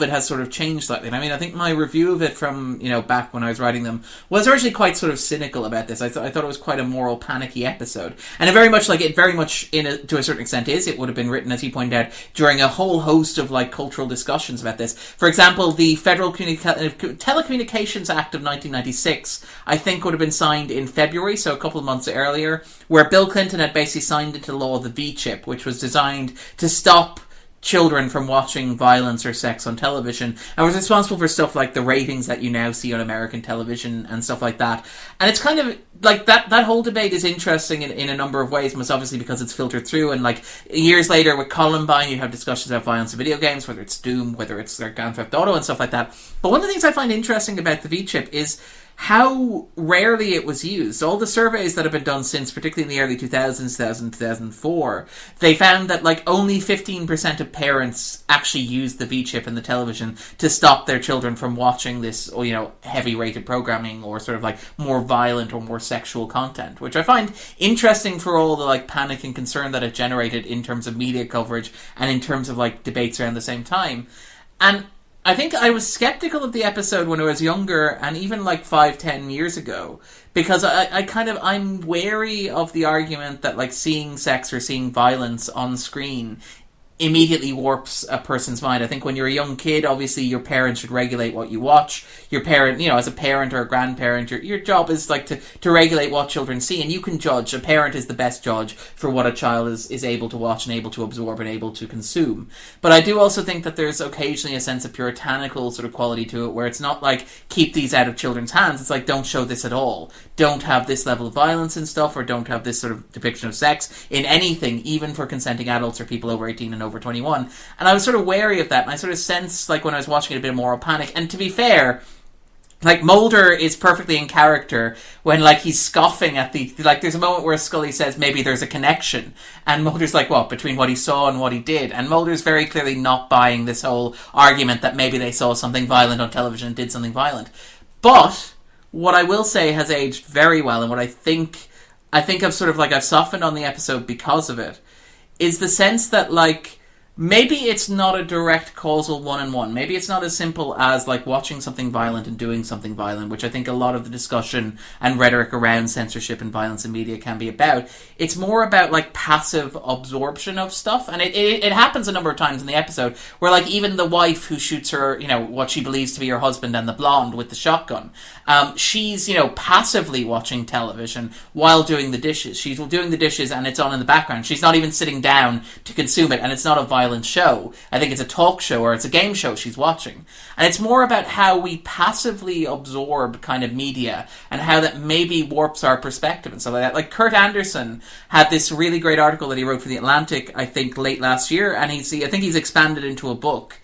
it has sort of changed slightly. And I mean, I think my review of it from, back when I was writing them was originally quite sort of cynical about this. I thought it was quite a moral panicky episode. And it very much, to a certain extent is. It would have been written, as he pointed out, during a whole host of, like, cultural discussions about this. For example, the Federal Telecommunications Act of 1996, I think, would have been signed in February, so a couple of months earlier, where Bill Clinton had basically signed into law the V-chip, which was designed to stop children from watching violence or sex on television, and was responsible for stuff like the ratings that you now see on American television and stuff like that. And it's kind of like that whole debate is interesting in a number of ways, most obviously because it's filtered through, and like years later with Columbine you have discussions about violence in video games, whether it's Doom, whether it's Grand Theft Auto and stuff like that. But one of the things I find interesting about the V-chip is how rarely it was used. All the surveys that have been done since, particularly in the early 2000s, 2004, they found that like only 15% of parents actually used the V-chip in the television to stop their children from watching this, heavy rated programming or sort of like more violent or more sexual content, which I find interesting for all the like panic and concern that it generated in terms of media coverage and in terms of like debates around the same time. And I think I was skeptical of the episode when I was younger, and even like 5-10 years ago, because I'm wary of the argument that like seeing sex or seeing violence on screen immediately warps a person's mind. I think when you're a young kid, obviously your parents should regulate what you watch. Your parent, as a parent or a grandparent, your job is like to regulate what children see, and you can judge. A parent is the best judge for what a child is able to watch and able to absorb and able to consume. But I do also think that there's occasionally a sense of puritanical sort of quality to it, where it's not like keep these out of children's hands. It's like don't show this at all. Don't have this level of violence and stuff, or don't have this sort of depiction of sex in anything, even for consenting adults or people over 18 and over 21. And I was sort of wary of that, and I sort of sensed, like when I was watching it, a bit of moral panic. And to be fair, Like, Mulder is perfectly in character when, like, he's scoffing at the... Like, there's a moment where Scully says maybe there's a connection. And Mulder's like, what, between what he saw and what he did? And Mulder's very clearly not buying this whole argument that maybe they saw something violent on television and did something violent. But what I will say has aged very well, and what I think I've sort of, like, I've softened on the episode because of it, is the sense that, like... Maybe it's not a direct causal one-on-one. Maybe it's not as simple as, like, watching something violent and doing something violent, which I think a lot of the discussion and rhetoric around censorship and violence in media can be about. It's more about, like, passive absorption of stuff. And it happens a number of times in the episode where, like, even the wife who shoots her, you know, what she believes to be her husband and the blonde with the shotgun, she's, you know, passively watching television while doing the dishes. She's doing the dishes and it's on in the background. She's not even sitting down to consume it, and it's not a violent show. I think it's a talk show or it's a game show she's watching. And it's more about how we passively absorb kind of media and how that maybe warps our perspective and stuff like that. Like, Kurt Anderson had this really great article that he wrote for The Atlantic, I think, late last year, and I think he's expanded into a book,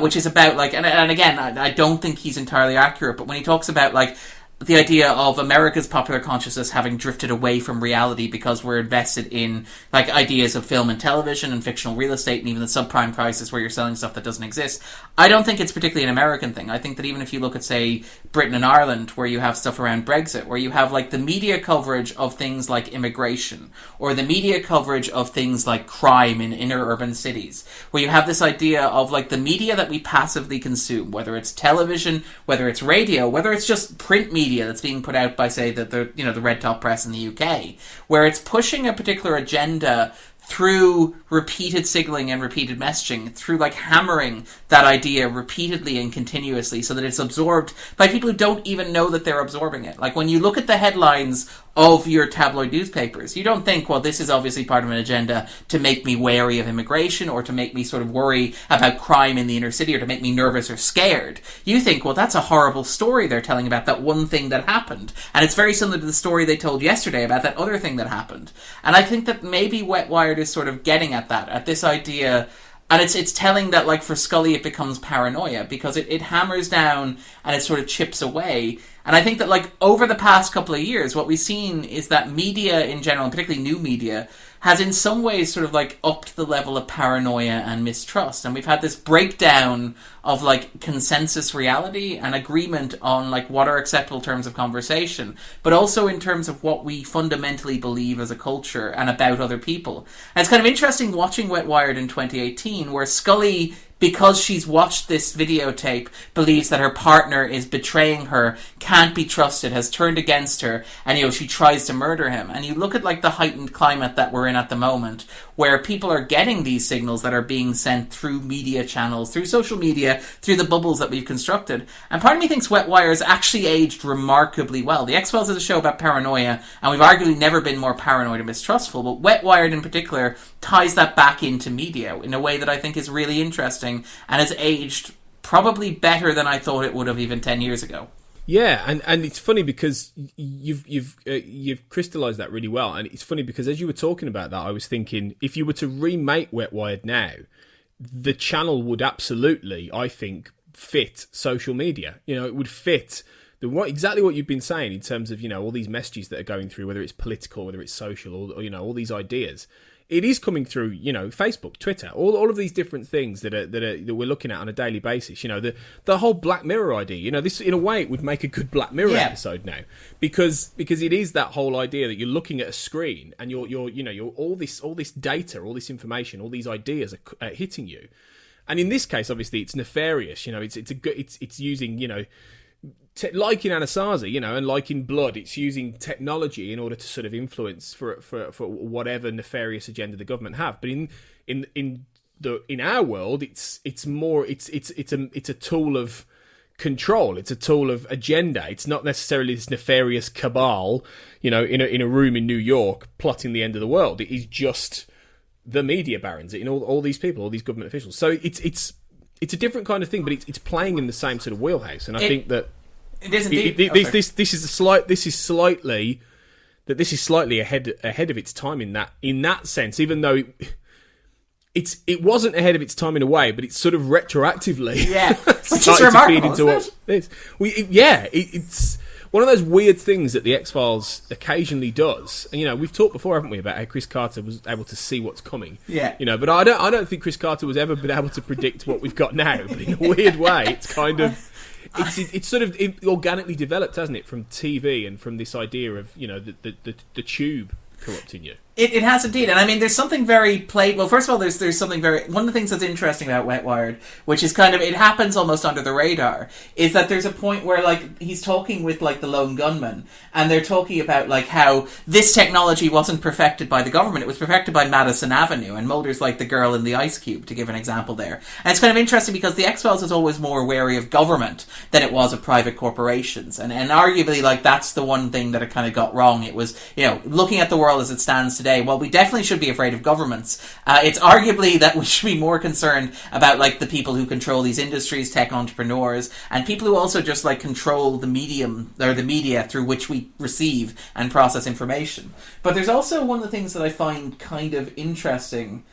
which is about, like, and again, I don't think he's entirely accurate, but when he talks about, like, the idea of America's popular consciousness having drifted away from reality because we're invested in, like, ideas of film and television and fictional real estate and even the subprime crisis where you're selling stuff that doesn't exist. I don't think it's particularly an American thing. I think that even if you look at, say, Britain and Ireland, where you have stuff around Brexit, where you have, like, the media coverage of things like immigration, or the media coverage of things like crime in inner urban cities, where you have this idea of, like, the media that we passively consume, whether it's television, whether it's radio, whether it's just print media that's being put out by, say, the red top press in the UK, where it's pushing a particular agenda through repeated signaling and repeated messaging, through, like, hammering that idea repeatedly and continuously so that it's absorbed by people who don't even know that they're absorbing it. Like, when you look at the headlines of your tabloid newspapers, you don't think, well, this is obviously part of an agenda to make me wary of immigration or to make me sort of worry about crime in the inner city or to make me nervous or scared. You think, well, that's a horrible story they're telling about that one thing that happened. And it's very similar to the story they told yesterday about that other thing that happened. And I think that maybe Wetwired is sort of getting at that, at this idea. And it's telling that, like, for Scully it becomes paranoia because it hammers down and it sort of chips away. And I think that, like, over the past couple of years, what we've seen is that media in general, and particularly new media, has in some ways sort of, like, upped the level of paranoia and mistrust. And we've had this breakdown of, like, consensus reality and agreement on, like, what are acceptable terms of conversation, but also in terms of what we fundamentally believe as a culture and about other people. And it's kind of interesting watching Wetwired in 2018, where Scully, because she's watched this videotape, believes that her partner is betraying her, can't be trusted, has turned against her, and, you know, she tries to murder him. And you look at, like, the heightened climate that we're in at the moment, where people are getting these signals that are being sent through media channels, through social media, through the bubbles that we've constructed. And part of me thinks Wetwire's actually aged remarkably well. The X-Files is a show about paranoia, and we've arguably never been more paranoid and mistrustful, but Wetwired in particular ties that back into media in a way that I think is really interesting and has aged probably better than I thought it would have even 10 years ago. Yeah, and it's funny because you've crystallised that really well, and it's funny because as you were talking about that, I was thinking if you were to remake Wetwired now, the channel would absolutely, I think, fit social media. You know, it would fit exactly what you've been saying in terms of, you know, all these messages that are going through, whether it's political, whether it's social, or you know, all these ideas. It is coming through, you know, Facebook, Twitter, all of these different things that we're looking at on a daily basis. You know, the whole Black Mirror idea. You know, this in a way it would make a good Black Mirror episode now because it is that whole idea that you're looking at a screen and you're all this data, all this information, all these ideas are hitting you, and in this case, obviously, it's nefarious. You know, it's using, you know, like in Anasazi, you know, and like in Blood, it's using technology in order to sort of influence for whatever nefarious agenda the government have. But in our world, it's a tool of control. It's a tool of agenda. It's not necessarily this nefarious cabal, you know, in a room in New York plotting the end of the world. It is just the media barons, you know, all these people, all these government officials. So it's a different kind of thing, but it's playing in the same sort of wheelhouse. And I think that it is indeed. This is slightly ahead of its time in that sense. Even though it wasn't ahead of its time in a way, but it's sort of retroactively which is remarkable, to feed into this. It's one of those weird things that the X-Files occasionally does. And, we've talked before, haven't we, about how Chris Carter was able to see what's coming. Yeah. But I don't think Chris Carter was ever been able to predict what we've got now. But in a weird way, it's kind of it's sort of organically developed, hasn't it, from TV and from this idea of the tube corrupting you. It has indeed, and I mean, there's something very well, first of all, there's something one of the things that's interesting about Wetwired, which is kind of, it happens almost under the radar, is that there's a point where, like, he's talking with, like, the lone gunman, and they're talking about, like, how this technology wasn't perfected by the government, it was perfected by Madison Avenue, and Mulder's like the girl in the ice cube, to give an example there. And it's kind of interesting because the X-Files was always more wary of government than it was of private corporations, and arguably, like, that's the one thing that it kind of got wrong. It was, looking at the world as it stands today, well, we definitely should be afraid of governments. It's arguably that we should be more concerned about, like, the people who control these industries, tech entrepreneurs, and people who also just, like, control the medium, or the media through which we receive and process information. But there's also one of the things that I find kind of interesting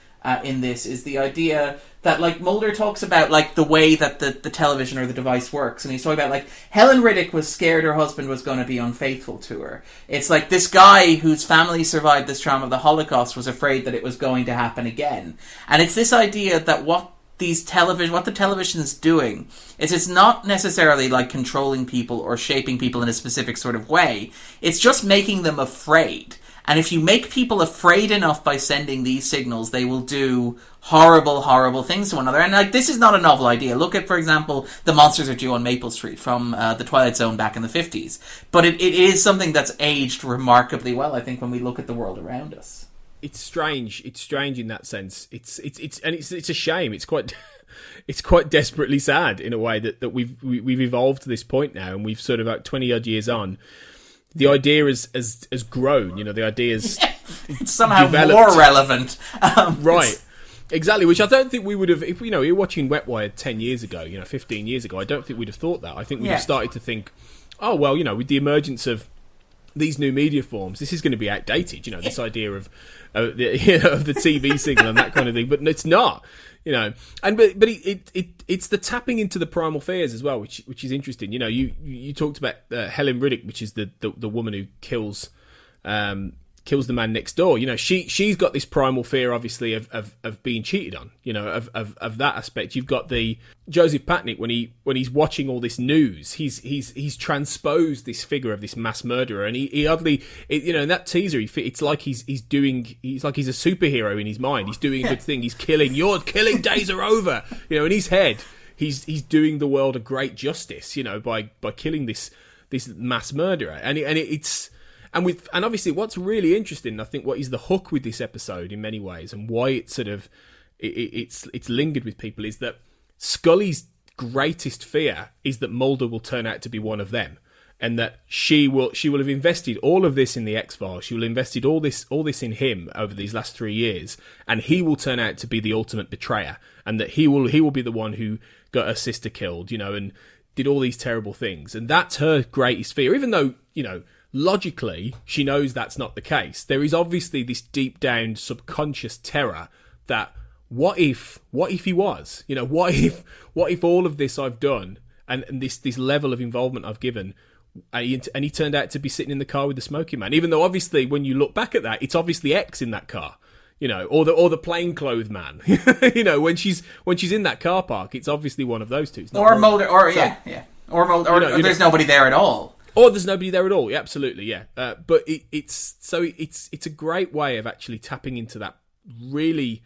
in this is the idea that, like, Mulder talks about, like, the way that the television or the device works, and he's talking about, like, Helen Riddick was scared her husband was going to be unfaithful to her. It's like this guy whose family survived this trauma of the Holocaust was afraid that it was going to happen again. And it's this idea that what the television is doing is it's not necessarily, like, controlling people or shaping people in a specific sort of way. It's just making them afraid. And if you make people afraid enough by sending these signals, they will do horrible, horrible things to one another. And, like, this is not a novel idea. Look at, for example, The Monsters Are Due on Maple Street from the Twilight Zone back in the 50s. But it is something that's aged remarkably well, I think, when we look at the world around us. It's strange. It's strange in that sense. It's a shame. It's quite desperately sad in a way that we've evolved to this point now, and we've sort of, like, 20 odd years on. The idea has grown, the idea's it's somehow developed. More relevant. Right. Exactly, which I don't think we would have, if we were watching Wetwired 10 years ago, 15 years ago, I don't think we'd have thought that. I think we'd have started to think, oh, well, with the emergence of these new media forms, this is going to be outdated, this idea of the TV signal and that kind of thing, but it's not. But it's the tapping into the primal fears as well, which is interesting. You talked about Helen Riddick, which is the woman who kills the man next door. She's got this primal fear, obviously, of being cheated on. Of that aspect. You've got the Joseph Patnick when he's watching all this news. He's transposed this figure of this mass murderer, and he oddly, in that teaser, it's like he's like he's a superhero in his mind. He's doing a good thing. He's killing. Your killing days are over. In his head, he's doing the world a great justice. By killing this mass murderer, And obviously, what's really interesting, I think, what is the hook with this episode in many ways, and why it's sort of it's lingered with people, is that Scully's greatest fear is that Mulder will turn out to be one of them, and that she will have invested all of this in the X-Files. She will have invested all this in him over these last 3 years, and he will turn out to be the ultimate betrayer, and that he will be the one who got her sister killed, and did all these terrible things, and that's her greatest fear, even though logically, she knows that's not the case. There is obviously this deep down subconscious terror that what if he was? What if all of this I've done and this level of involvement I've given, and he turned out to be sitting in the car with the smoking man? Even though obviously when you look back at that, it's obviously X in that car, or the plainclothes man. When she's in that car park, it's obviously one of those two. Or Mulder, or Mulder, or there's nobody there at all. Or there's nobody there at all. Yeah, absolutely, yeah. But it's a great way of actually tapping into that really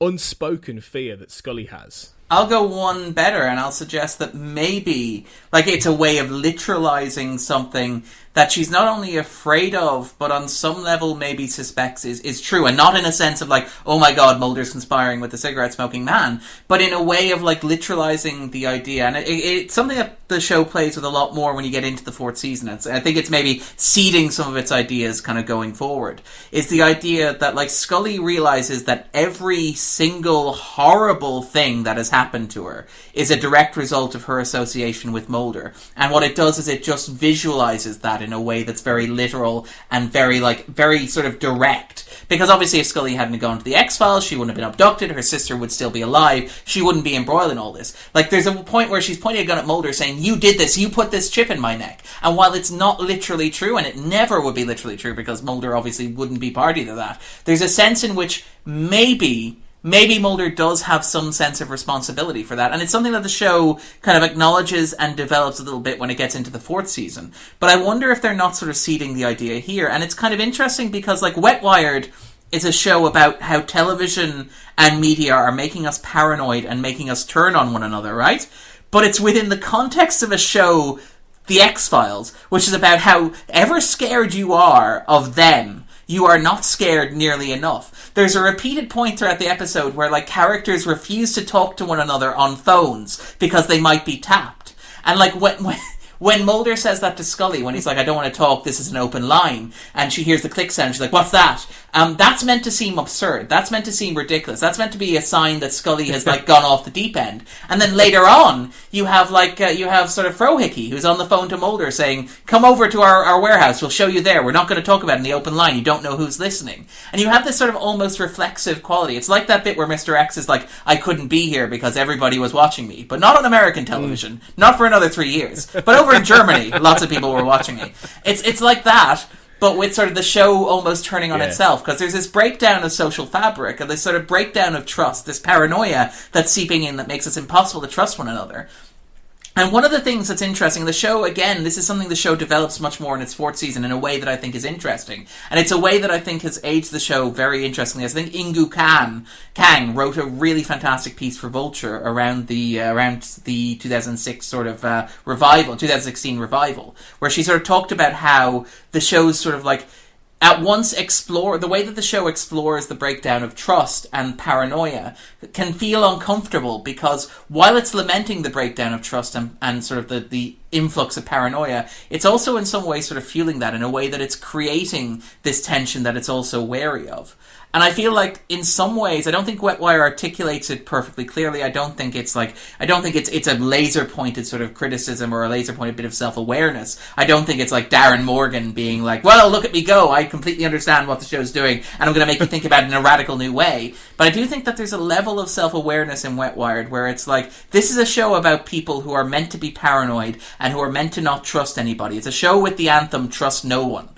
unspoken fear that Scully has. I'll go one better, and I'll suggest that maybe, like, it's a way of literalizing something that she's not only afraid of, but on some level maybe suspects is true. And not in a sense of, like, oh my god, Mulder's conspiring with the cigarette-smoking man, but in a way of, like, literalizing the idea. And it's something that the show plays with a lot more when you get into the 4th season. I think it's maybe seeding some of its ideas kind of going forward. Is the idea that, like, Scully realizes that every single horrible thing that has happened to her is a direct result of her association with Mulder. And what it does is it just visualizes that in a way that's very literal and very sort of direct. Because obviously if Scully hadn't gone to the X-Files, she wouldn't have been abducted, her sister would still be alive, she wouldn't be embroiled in all this. Like, there's a point where she's pointing a gun at Mulder saying, you did this, you put this chip in my neck. And while it's not literally true, and it never would be literally true because Mulder obviously wouldn't be party to that, there's a sense in which maybe Mulder does have some sense of responsibility for that. And it's something that the show kind of acknowledges and develops a little bit when it gets into the 4th season. But I wonder if they're not sort of seeding the idea here. And it's kind of interesting because, like, Wetwired is a show about how television and media are making us paranoid and making us turn on one another, right? But it's within the context of a show, The X-Files, which is about how ever scared you are of them, you are not scared nearly enough. There's a repeated point throughout the episode where, like, characters refuse to talk to one another on phones because they might be tapped. And, like, when Mulder says that to Scully, when he's like, I don't want to talk, this is an open line, and she hears the click sound, she's like, what's that? That's meant to seem absurd. That's meant to seem ridiculous. That's meant to be a sign that Scully has, like, gone off the deep end. And then later on, you have, like, sort of Frohickey, who's on the phone to Mulder saying, come over to our warehouse, we'll show you there. We're not going to talk about it in the open line. You don't know who's listening. And you have this sort of almost reflexive quality. It's like that bit where Mr. X is like, I couldn't be here because everybody was watching me. But not on American television. Not for another 3 years. But over in Germany, lots of people were watching me. It's like that, but with sort of the show almost turning on itself, because there's this breakdown of social fabric, and this sort of breakdown of trust, this paranoia that's seeping in that makes it impossible to trust one another. And one of the things that's interesting, the show, again, this is something the show develops much more in its 4th season in a way that I think is interesting. And it's a way that I think has aged the show very interestingly. I think Ingu Kang wrote a really fantastic piece for Vulture around the 2006 sort of revival, 2016 revival, where she sort of talked about how the show's sort of like at once the way that the show explores the breakdown of trust and paranoia can feel uncomfortable, because while it's lamenting the breakdown of trust and sort of the influx of paranoia, it's also in some way sort of fueling that in a way that it's creating this tension that it's also wary of. And I feel like in some ways, I don't think Wetwire articulates it perfectly clearly. I don't think it's a laser pointed sort of criticism or a laser pointed bit of self-awareness. I don't think it's like Darren Morgan being like, well, look at me go. I completely understand what the show's doing and I'm going to make you think about it in a radical new way. But I do think that there's a level of self-awareness in Wetwired where it's like, this is a show about people who are meant to be paranoid and who are meant to not trust anybody. It's a show with the anthem, trust no one.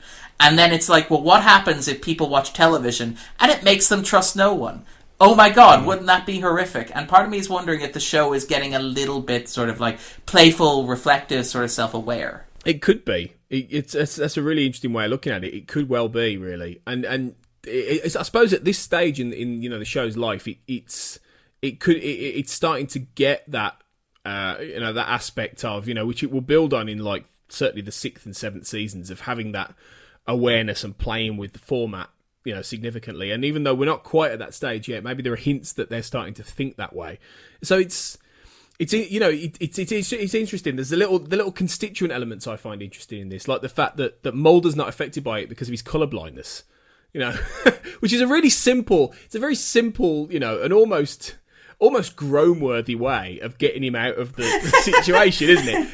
And then it's like, well, what happens if people watch television and it makes them trust no one? Oh my God, wouldn't that be horrific? And part of me is wondering if the show is getting a little bit sort of like playful, reflective, sort of self-aware. It could be. That's a really interesting way of looking at it. It could well be, really. And I suppose at this stage in the show's life, it's starting to get that that aspect of which it will build on in like certainly the 6th and 7th seasons, of having that awareness and playing with the format significantly. And even though we're not quite at that stage yet, maybe there are hints that they're starting to think that way. So it's interesting. There's the little constituent elements I find interesting in this, like the fact that Mulder's not affected by it because of his colour blindness, which is a very simple and almost groan-worthy way of getting him out of the situation, isn't it?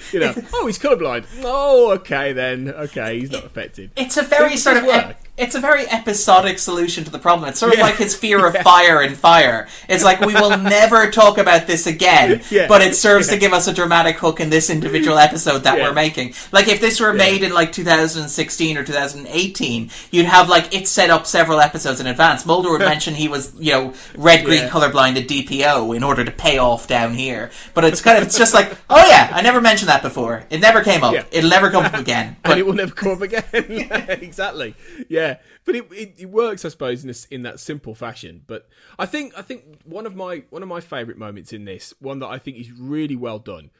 Oh, he's colourblind. Oh, okay then. Okay, he's not affected. It's a very sort of it's a very episodic solution to the problem. It's sort of like his fear of fire in Fire. It's like, we will never talk about this again, but it serves to give us a dramatic hook in this individual episode that we're making. Like, if this were made in like 2016 or 2018, you'd have like it set up several episodes in advance. Mulder would mention he was, red-green colourblind at DPO in order to pay off down here. But it's just like, oh yeah, I never mentioned that before. It never came up. Yeah. It'll never come up again. And it will never come up again. Exactly. Yeah. But it works, I suppose, in that simple fashion. But I think one of my favourite moments in this, one that I think is really well done,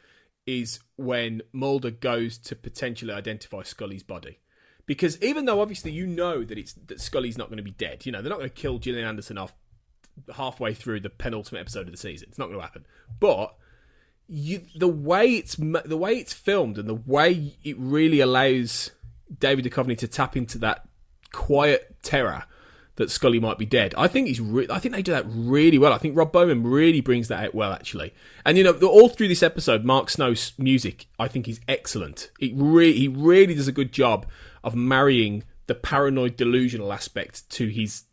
is when Mulder goes to potentially identify Scully's body. Because even though obviously that Scully's not going to be dead, they're not going to kill Gillian Anderson off halfway through the penultimate episode of the season. It's not going to happen. But the way it's filmed and the way it really allows David Duchovny to tap into that quiet terror that Scully might be dead. I think I think they do that really well. I think Rob Bowman really brings that out well, actually. And all through this episode, Mark Snow's music, I think, is excellent. He really does a good job of marrying the paranoid, delusional aspect to his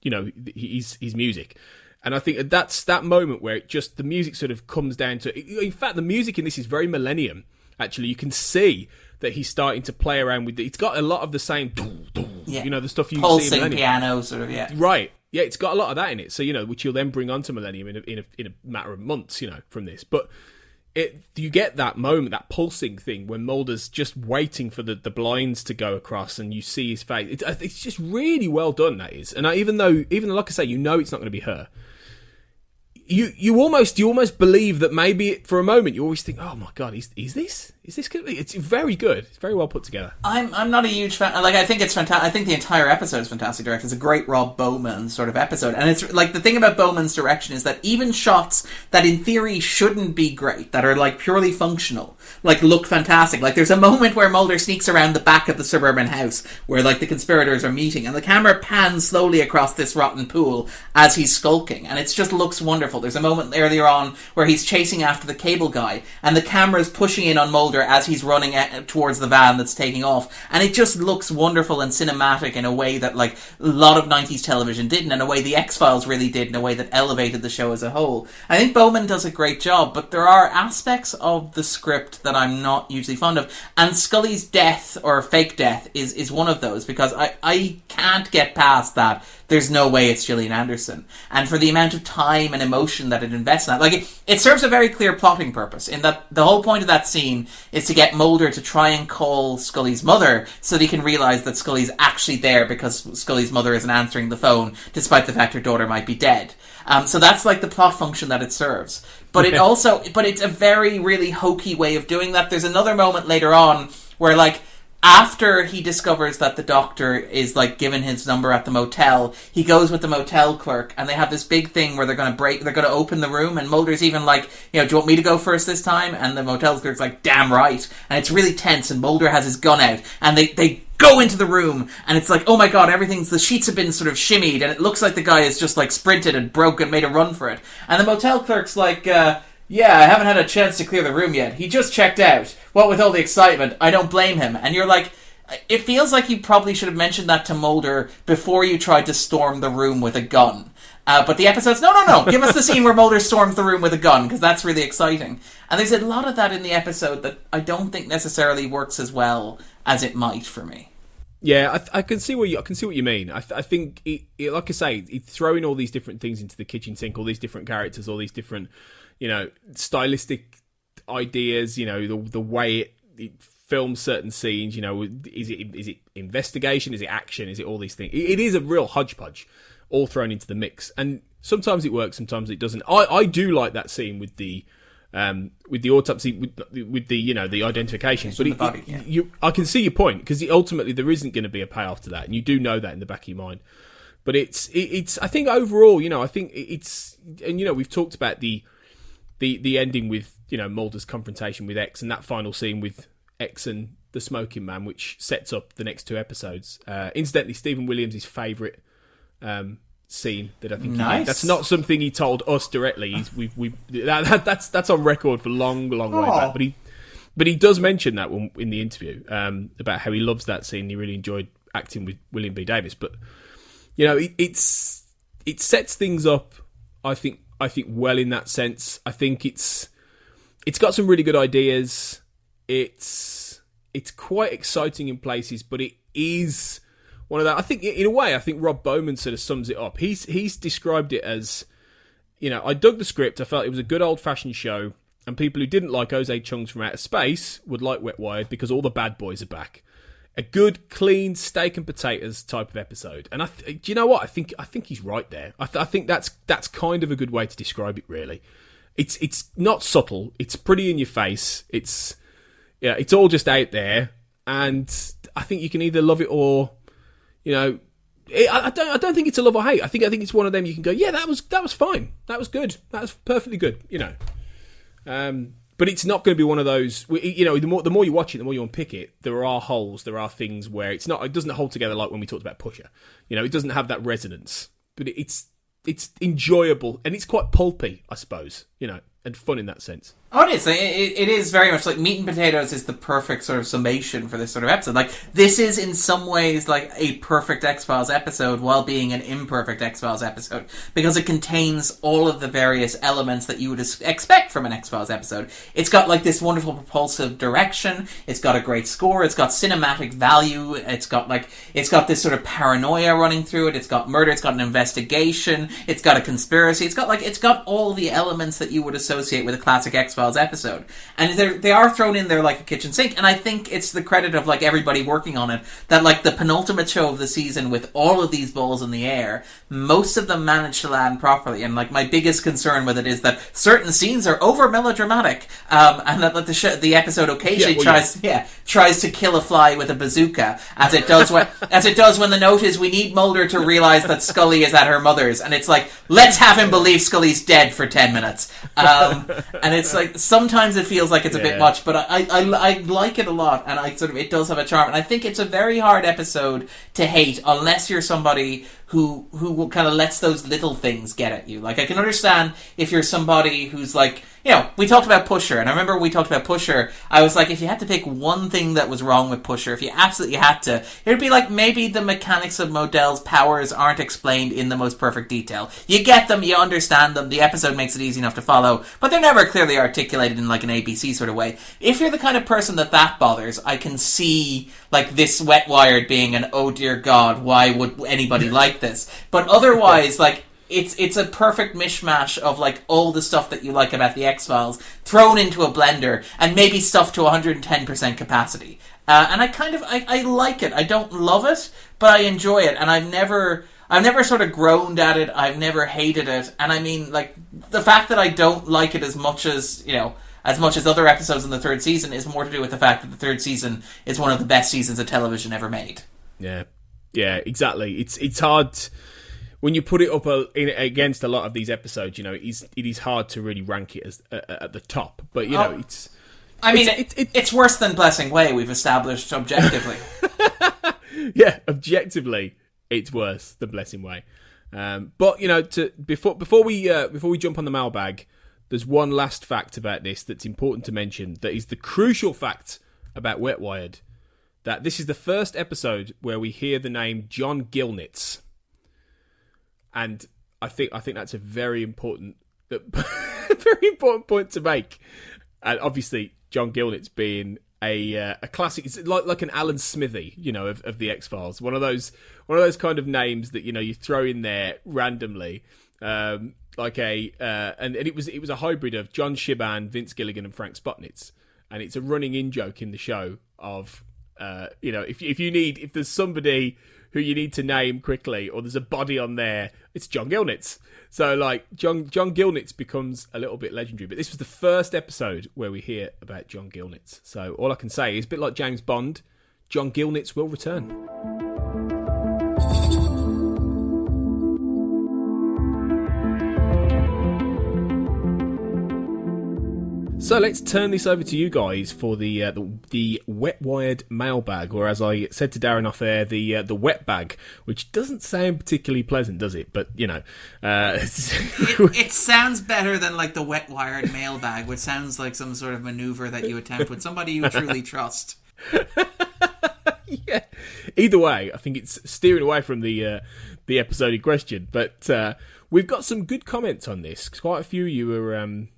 music. And I think that's that moment where the music sort of comes down to. In fact, the music in this is very Millennium. Actually, you can see that he's starting to play around with it. It's got a lot of the same, the stuff you pulsing see in Millennium. piano, sort of, yeah. Right. Yeah, it's got a lot of that in it. So, which you'll then bring onto Millennium in a matter of months, from this. But you get that moment, that pulsing thing, when Mulder's just waiting for the blinds to go across and you see his face. It's just really well done, that is. And even though, like I say, it's not going to be her. You almost believe that maybe for a moment you always think, oh my god, is this good? It's very good. It's very well put together. I'm not a huge fan. Like, I think it's fantastic. I think the entire episode is fantastic directed. It's a great Rob Bowman sort of episode, and it's like the thing about Bowman's direction is that even shots that in theory shouldn't be great, that are like purely functional, like look fantastic. Like there's a moment where Mulder sneaks around the back of the suburban house where like the conspirators are meeting, and the camera pans slowly across this rotten pool as he's skulking, and it just looks wonderful. There's a moment earlier on where he's chasing after the cable guy, and the camera's pushing in on Mulder as he's running towards the van that's taking off, and it just looks wonderful and cinematic in a way that like a lot of 90s television didn't, in a way the X-Files really did, in a way that elevated the show as a whole. I think Bowman does a great job, but there are aspects of the script that I'm not usually fond of, and Scully's death, or fake death, is one of those, because I can't get past that. There's no way it's Gillian Anderson. And for the amount of time and emotion that it invests in that, like it serves a very clear plotting purpose, in that the whole point of that scene is to get Mulder to try and call Scully's mother so that he can realise that Scully's actually there, because Scully's mother isn't answering the phone, despite the fact her daughter might be dead. So that's like the plot function that it serves. But it also, but it's a very, really hokey way of doing that. There's another moment later on where, like, after he discovers that the doctor is like given his number at the motel, he goes with the motel clerk, and they have this big thing where they're going to open the room, and Mulder's even like, do you want me to go first this time? And the motel clerk's like, damn right. And it's really tense, and Mulder has his gun out, and they go into the room, and it's like, oh my god, the sheets have been sort of shimmied, and it looks like the guy has just like sprinted and made a run for it. And the motel clerk's like, yeah, I haven't had a chance to clear the room yet. He just checked out. What with all the excitement, I don't blame him. And you're like, it feels like you probably should have mentioned that to Mulder before you tried to storm the room with a gun. But the episode's, no, give us the scene where Mulder storms the room with a gun, because that's really exciting. And there's a lot of that in the episode that I don't think necessarily works as well as it might for me. Yeah, I can see what you mean. I think it, like I say, it's throwing all these different things into the kitchen sink, all these different characters, all these different, stylistic ideas. The way it films certain scenes. Is it investigation? Is it action? Is it all these things? It is a real hodgepodge, all thrown into the mix. And sometimes it works, sometimes it doesn't. I do like that scene with the autopsy, with the identification. But I can see your point, because ultimately there isn't going to be a payoff to that, and you do know that in the back of your mind. But it's I think overall, I think it's, and we've talked about the ending with Mulder's confrontation with X, and that final scene with X and the smoking man, which sets up the next two episodes. Incidentally, Stephen Williams' favourite scene that I think nice. That's not something he told us directly. That's on record for long way back. But he does mention that in the interview about how he loves that scene. He really enjoyed acting with William B. Davis. But it sets things up, I think well in that sense. I think it's got some really good ideas. It's quite exciting in places, but it is one of that. I think in a way, Rob Bowman sort of sums it up. He's described it as, I dug the script. I felt it was a good old fashioned show, and people who didn't like Jose Chung's From Outer Space would like Wetwired because all the bad boys are back. A good, clean steak and potatoes type of episode. And do you know what? I think he's right there. I think that's kind of a good way to describe it. Really, it's not subtle. It's pretty in your face. It's all just out there, and I think you can either love it or, I don't think it's a love or hate. I think it's one of them you can go, yeah, that was fine. That was good. That was perfectly good. But it's not going to be one of those. The more you watch it, the more you unpick it. There are holes. There are things where it doesn't hold together like when we talked about Pusher. It doesn't have that resonance. but it's enjoyable and it's quite pulpy, I suppose, and fun in that sense. Oh, it is. It is very much like Meat and Potatoes is the perfect sort of summation for this sort of episode. Like, this is in some ways like a perfect X-Files episode while being an imperfect X-Files episode, because it contains all of the various elements that you would expect from an X-Files episode. It's got like this wonderful propulsive direction. It's got a great score. It's got cinematic value. It's got this sort of paranoia running through it. It's got murder. It's got an investigation. It's got a conspiracy. It's got all the elements that you would associate with a classic X-Files episode, and they are thrown in there like a kitchen sink. And I think it's the credit of like everybody working on it that like the penultimate show of the season, with all of these balls in the air, most of them managed to land properly. And like my biggest concern with it is that certain scenes are over melodramatic, and that like, the episode occasionally tries to kill a fly with a bazooka, as it does when the note is, we need Mulder to realize that Scully is at her mother's, and it's like, let's have him believe Scully's dead for 10 minutes. And it's like, sometimes it feels like it's a bit much, but I like it a lot, and it does have a charm, and I think it's a very hard episode to hate unless you're somebody who kind of lets those little things get at you. Like, I can understand if you're somebody who's like, we talked about Pusher, and I remember when we talked about Pusher, I was like, if you had to pick one thing that was wrong with Pusher, if you absolutely had to, it would be like, maybe the mechanics of Modell's powers aren't explained in the most perfect detail. You get them, you understand them, the episode makes it easy enough to follow, but they're never clearly articulated in like an ABC sort of way. If you're the kind of person that bothers, I can see like this Wetwired being an, oh dear God, why would anybody like this? But otherwise, like, it's a perfect mishmash of like all the stuff that you like about the X-Files thrown into a blender and maybe stuffed to 110% capacity. And I like it. I don't love it, but I enjoy it, and I've never sort of groaned at it. I've never hated it, and I mean, like, the fact that I don't like it as much as other episodes in the third season is more to do with the fact that the third season is one of the best seasons of television ever made. Yeah, exactly. It's hard when you put it up against a lot of these episodes. It is hard to really rank it as at the top. But it's. I mean, it's worse than Blessing Way. We've established objectively. Yeah, objectively, it's worse than Blessing Way. But before we jump on the mailbag, there's one last fact about this that's important to mention. That is the crucial fact about Wetwired. That this is the first episode where we hear the name John Gilnitz, and I think that's a very important point to make. And obviously, John Gilnitz being a classic, it's like an Alan Smithy, of the X-Files. One of those kind of names that you throw in there randomly, and it was a hybrid of John Shiban, Vince Gilligan, and Frank Spotnitz, and it's a running in joke in the show of. If there's somebody who you need to name quickly, or there's a body on there, it's John Gilnitz. So like John Gilnitz becomes a little bit legendary. But this was the first episode where we hear about John Gilnitz. So all I can say is, a bit like James Bond, John Gilnitz will return. So let's turn this over to you guys for the Wetwired mailbag, or as I said to Darren off air, the wet bag, which doesn't sound particularly pleasant, does it? But it sounds better than like the Wetwired mailbag, which sounds like some sort of maneuver that you attempt with somebody you truly trust. Yeah. Either way, I think it's steering away from the episode in question, but. We've got some good comments on this. Quite a few of you were, in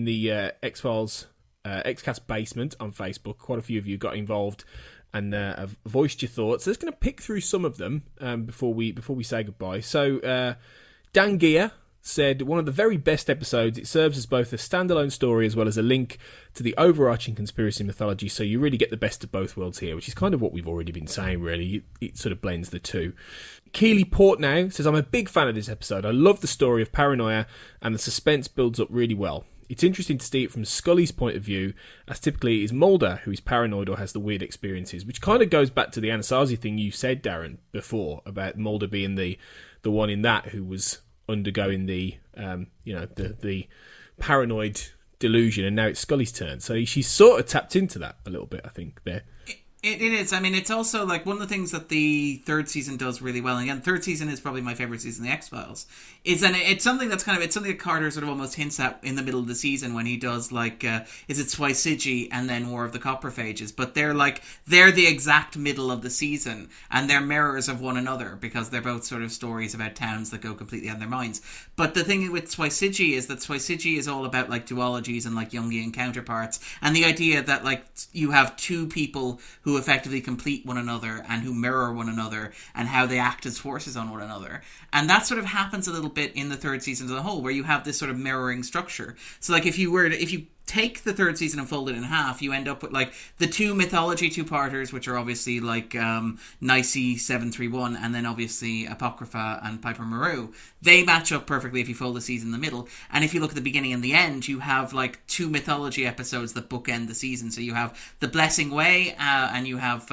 the X-Files Xcast basement on Facebook. Quite a few of you got involved and have voiced your thoughts. So let's going to pick through some of them before we say goodbye. So Dan Gear said, one of the very best episodes. It serves as both a standalone story as well as a link to the overarching conspiracy mythology, so you really get the best of both worlds here, which is kind of what we've already been saying, really. It sort of blends the two. Keely Portnow says, I'm a big fan of this episode. I love the story of paranoia, and the suspense builds up really well. It's interesting to see it from Scully's point of view, as typically it is Mulder who is paranoid or has the weird experiences, which kind of goes back to the Anasazi thing you said, Darren, before, about Mulder being the one in that who was undergoing the paranoid delusion, and now it's Scully's turn. So she's sort of tapped into that a little bit, I think, there. It is. I mean, it's also like one of the things that the third season does really well. And again, third season is probably my favorite season of the X-Files. It's something that's it's something that Carter sort of almost hints at in the middle of the season when he does like, is it Twisiggy and then War of the Copperphages? But they're the exact middle of the season, and they're mirrors of one another because they're both sort of stories about towns that go completely on their minds. But the thing with Twisiggy is that Twisiggy is all about like duologies and like Jungian counterparts, and the idea that like you have two people who effectively complete one another and who mirror one another and how they act as forces on one another. And that sort of happens a little bit in the third season as a whole, where you have this sort of mirroring structure. So like if you take the third season and fold it in half, you end up with like the two mythology two-parters, which are obviously like Nicey 731 and then obviously Apocrypha and Piper Maru. They match up perfectly if you fold the season in the middle. And if you look at the beginning and the end, you have like two mythology episodes that bookend the season. So you have The Blessing Way and you have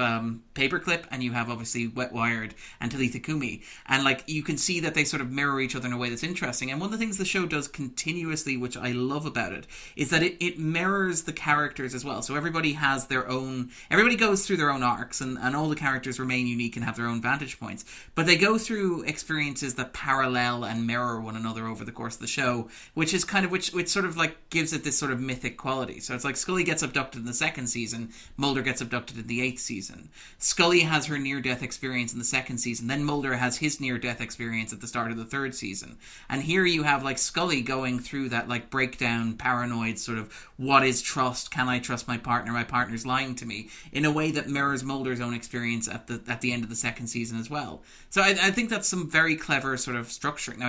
Paperclip, and you have obviously Wetwired and Talitha Kumi. And like you can see that they sort of mirror each other in a way that's interesting. And one of the things the show does continuously, which I love about it, is that it mirrors the characters as well. So everybody goes through their own arcs, and all the characters remain unique and have their own vantage points. But they go through experiences that parallel and mirror one another over the course of the show, which is which sort of like gives it this sort of mythic quality. So it's like Scully gets abducted in the second season, Mulder gets abducted in the 8th season. Scully has her near-death experience in the second season, then Mulder has his near-death experience at the start of the third season. And here you have like Scully going through that like breakdown, paranoid sort of, what is trust? Can I trust my partner? My partner's lying to me, in a way that mirrors Mulder's own experience at the end of the second season as well. So I think that's some very clever sort of structuring. Now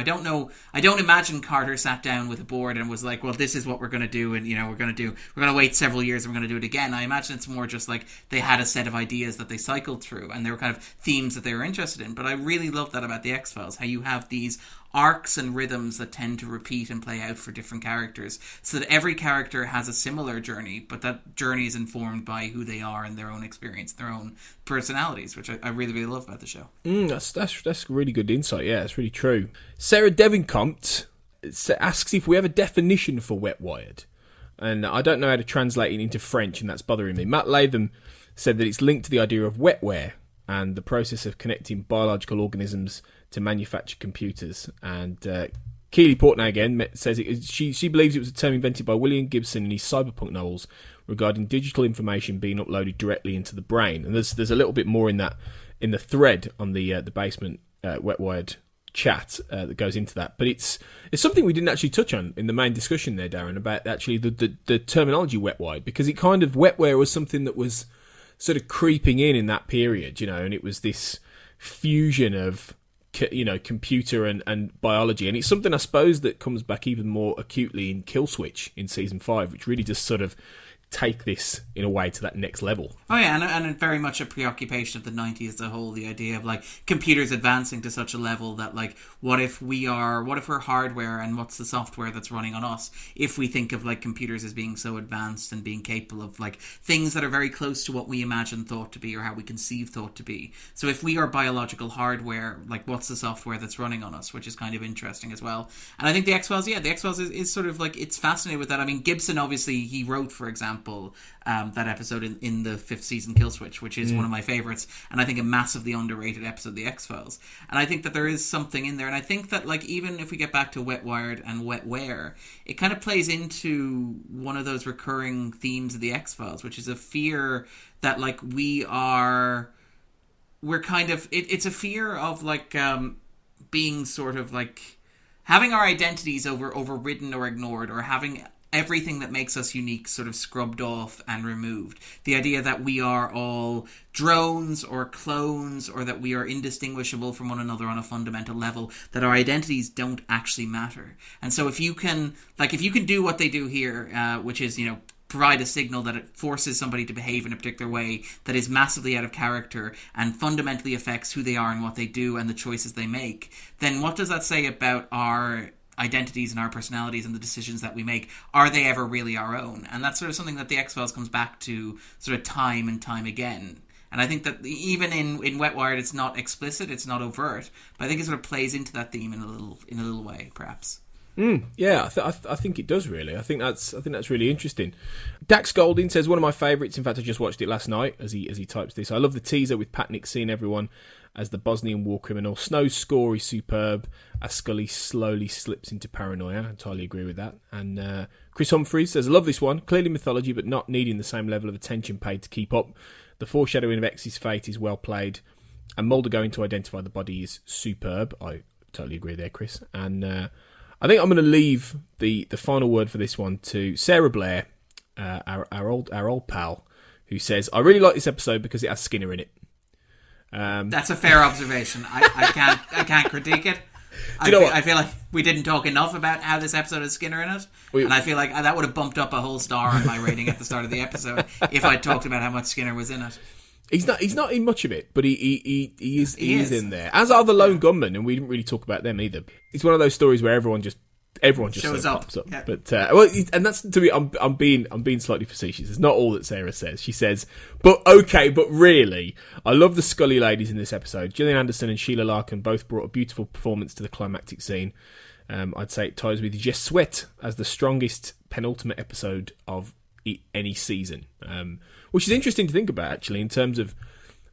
I don't imagine Carter sat down with a board and was like, well, this is what we're going to do, and we're going to wait several years and we're going to do it again. I imagine it's more just like they had a set of ideas that they cycled through, and they were kind of themes that they were interested in. But I really love that about the X-Files, how you have these arcs and rhythms that tend to repeat and play out for different characters, so that every character has a similar journey, but that journey is informed by who they are and their own experience, their own personalities, which I really, really love about the show. That's really good insight. Yeah, it's really true. Sarah Devincompt asks if we have a definition for Wetwired, and I don't know how to translate it into French, and that's bothering me. Matt Latham said that it's linked to the idea of wetware and the process of connecting biological organisms to manufacture computers. And Keely Portnoy again says she believes it was a term invented by William Gibson in his cyberpunk novels regarding digital information being uploaded directly into the brain. And there's a little bit more in the thread on the basement Wetwired chat that goes into that. But it's something we didn't actually touch on in the main discussion there, Darren, about actually the terminology wetwired, because it kind of, wetware was something that was sort of creeping in that period, and it was this fusion of computer and biology, and it's something I suppose that comes back even more acutely in Kill Switch in season 5, which really just sort of take this in a way to that next level. Oh yeah, and very much a preoccupation of the 90s as a whole, the idea of like computers advancing to such a level that like what if we're hardware and what's the software that's running on us, if we think of like computers as being so advanced and being capable of like things that are very close to what we imagine thought to be or how we conceive thought to be. So if we are biological hardware, like what's the software that's running on us, which is kind of interesting as well. And I think the X-Files is sort of like, it's fascinating with that. I mean, Gibson obviously, he wrote, for example, that episode in the 5th season Kill Switch, which is one of my favourites, and I think a massively underrated episode of the X-Files. And I think that there is something in there, and I think that like even if we get back to Wetwired and Wetware, it kind of plays into one of those recurring themes of the X-Files, which is a fear that like it's a fear of like being sort of like having our identities overridden or ignored, or having everything that makes us unique sort of scrubbed off and removed. The idea that we are all drones or clones, or that we are indistinguishable from one another on a fundamental level, that our identities don't actually matter. And so if you can do what they do here, which is, provide a signal that it forces somebody to behave in a particular way that is massively out of character and fundamentally affects who they are and what they do and the choices they make, then what does that say about our identities and our personalities and the decisions that we make? Are they ever really our own? And that's sort of something that the X-Files comes back to sort of time and time again. And I think that even in Wetwired, it's not explicit, it's not overt, but I think it sort of plays into that theme in a little way, perhaps. Yeah, I think it does really. I think that's really interesting. Dax Golding says one of my favourites. In fact, I just watched it last night as he types this. I love the teaser with Patnick seeing everyone as the Bosnian war criminal. Snow's score is superb as Scully slowly slips into paranoia. I entirely agree with that. And Chris Humphreys says, I love this one. Clearly mythology, but not needing the same level of attention paid to keep up. The foreshadowing of X's fate is well played. And Mulder going to identify the body is superb. I totally agree there, Chris. And I think I'm going to leave the final word for this one to Sarah Blair, our old pal, who says, I really like this episode because it has Skinner in it. That's a fair observation. I can't critique it. I feel like we didn't talk enough about how this episode has Skinner in it, and I feel like that would have bumped up a whole star on my rating at the start of the episode if I talked about how much Skinner was in it. He's not in much of it, but he is in there. As are the lone gunmen, and we didn't really talk about them either. It's one of those stories where everyone just shows up. Pops up. Yeah. But and that's to me. I'm being slightly facetious. It's not all that Sarah says. She says, but really, I love the Scully ladies in this episode. Gillian Anderson and Sheila Larkin both brought a beautiful performance to the climactic scene. I'd say it ties with Je Souhaite as the strongest penultimate episode of any season. Which is interesting to think about, actually, in terms of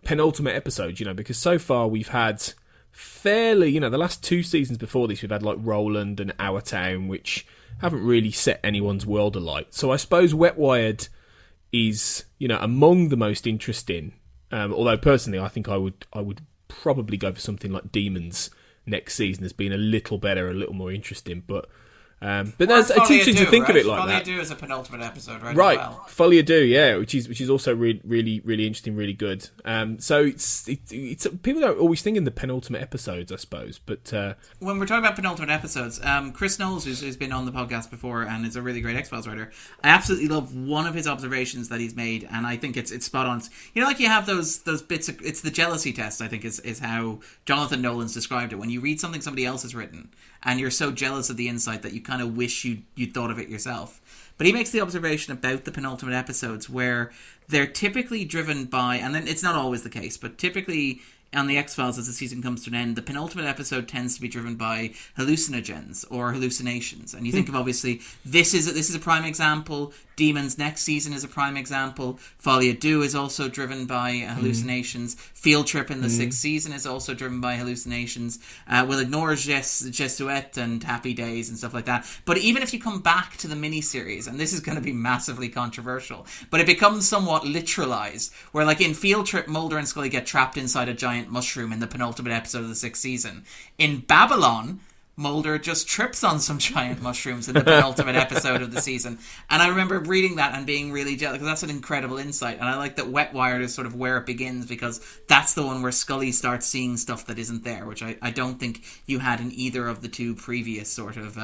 penultimate episodes, because so far we've had fairly, the last two seasons before this, we've had like Roland and Our Town, which haven't really set anyone's world alight. So I suppose Wetwired is, among the most interesting. Although personally, I think I would probably go for something like Demons next season as being a little better, a little more interesting, but it's interesting to think of it like that. Folly Do is a penultimate episode, right? As well. Folly Do, yeah, which is also really, really interesting, really good. So it's people don't always think in the penultimate episodes, I suppose. But when we're talking about penultimate episodes, Chris Knowles, who's been on the podcast before and is a really great X-Files writer, I absolutely love one of his observations that he's made, and I think it's spot on. Like you have those bits of, it's the jealousy test, I think is how Jonathan Nolan's described it. When you read something somebody else has written, and you're so jealous of the insight that you kind of wish you'd thought of it yourself. But he makes the observation about the penultimate episodes where they're typically driven by, and then it's not always the case, but typically on the X-Files as the season comes to an end, the penultimate episode tends to be driven by hallucinogens or hallucinations. And you think of, obviously, this is a prime example. Demons next season is a prime example. Folie à Deux is also driven by hallucinations. Field Trip in the sixth season is also driven by hallucinations. We'll ignore Je Souhaite and Happy Days and stuff like that. But even if you come back to the miniseries, and this is going to be massively controversial, but it becomes somewhat literalized, where like in Field Trip, Mulder and Scully get trapped inside a giant mushroom in the penultimate episode of the sixth season. In Babylon, Mulder just trips on some giant mushrooms in the penultimate episode of the season. And I remember reading that and being really jealous, because that's an incredible insight. And I like that Wetwired is sort of where it begins, because that's the one where Scully starts seeing stuff that isn't there, which I don't think you had in either of the two previous sort of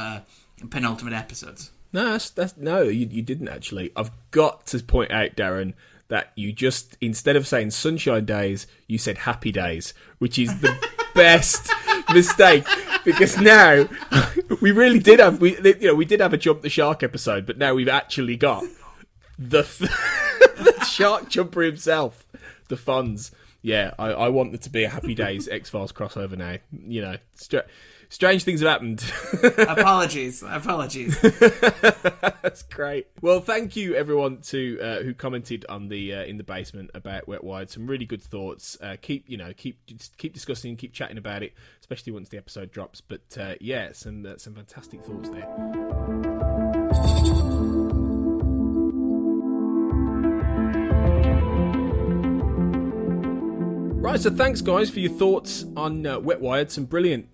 penultimate episodes. No, you didn't actually. I've got to point out, Darren, that you just, instead of saying Sunshine Days, you said Happy Days, which is the best mistake, because now we really did have we did have a Jump the Shark episode, but now we've actually got the shark jumper himself, the Fonz. Yeah, I want there to be a Happy Days X-Files crossover now. Strange things have happened. Apologies. That's great. Well, thank you everyone who commented on the in the basement about Wetwired. Some really good thoughts. Keep discussing, keep chatting about it, especially once the episode drops. But some fantastic thoughts there. Right, so thanks guys for your thoughts on Wetwired. Some brilliant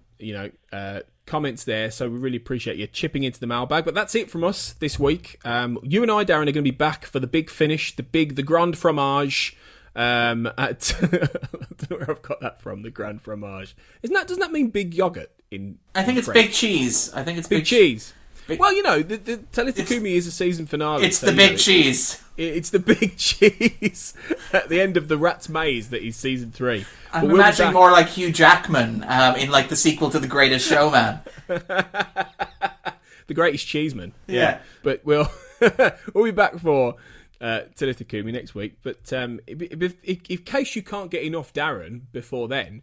comments there, so we really appreciate you chipping into the mailbag. But that's it from us this week. You and I, Darren, are going to be back for the big finish, the Grand Fromage. I don't know where I've got that from. The Grand Fromage. Doesn't that mean big yogurt in? I think it's French? big cheese. I think it's big cheese. Well, the Teletakumi is a season finale. It's the big cheese. It's the big cheese at the end of the Rat's Maze that is season 3. I'm imagining more like Hugh Jackman in like the sequel to The Greatest Showman. The Greatest Cheeseman. Yeah. But we'll be back for Teletakumi next week. But in case you can't get enough Darren before then,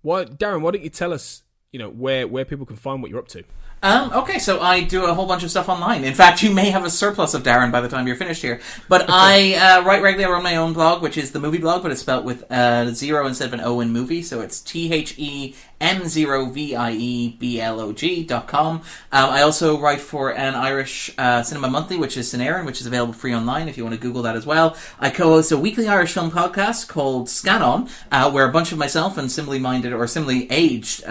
why don't you tell us where people can find what you're up to. Okay, so I do a whole bunch of stuff online. In fact, you may have a surplus of Darren by the time you're finished here. But I write regularly. I run my own blog, which is the movie blog, but it's spelled with zero instead of an O in movie. So it's THEM0VIEBLOG.com. I also write for an Irish cinema monthly, which is Cinerin, which is available free online if you want to Google that as well. I co-host a weekly Irish film podcast called Scan On, where a bunch of myself and similarly minded or similarly aged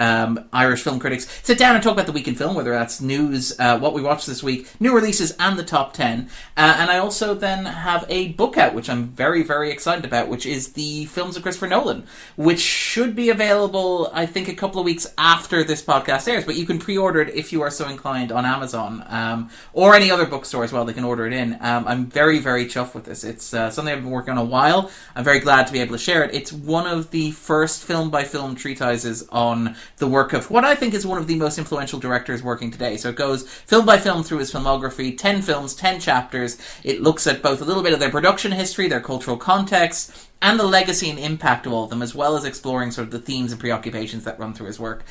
Irish film critics sit down and talk about the week in film, whether that's news, what we watched this week, new releases, and the top 10. And I also then have a book out, which I'm very, very excited about, which is the films of Christopher Nolan, which should be available, I think, a couple of weeks after this podcast airs, but you can pre-order it if you are so inclined on Amazon, or any other bookstore as well. They can order it in. I'm very, very chuffed with this. It's something I've been working on a while. I'm very glad to be able to share it. It's one of the first film-by-film treatises on the work of what I think is one of the most influential directors working today. So it goes film by film through his filmography, 10 films, 10 chapters. It looks at both a little bit of their production history, their cultural context, and the legacy and impact of all of them, as well as exploring sort of the themes and preoccupations that run through his work.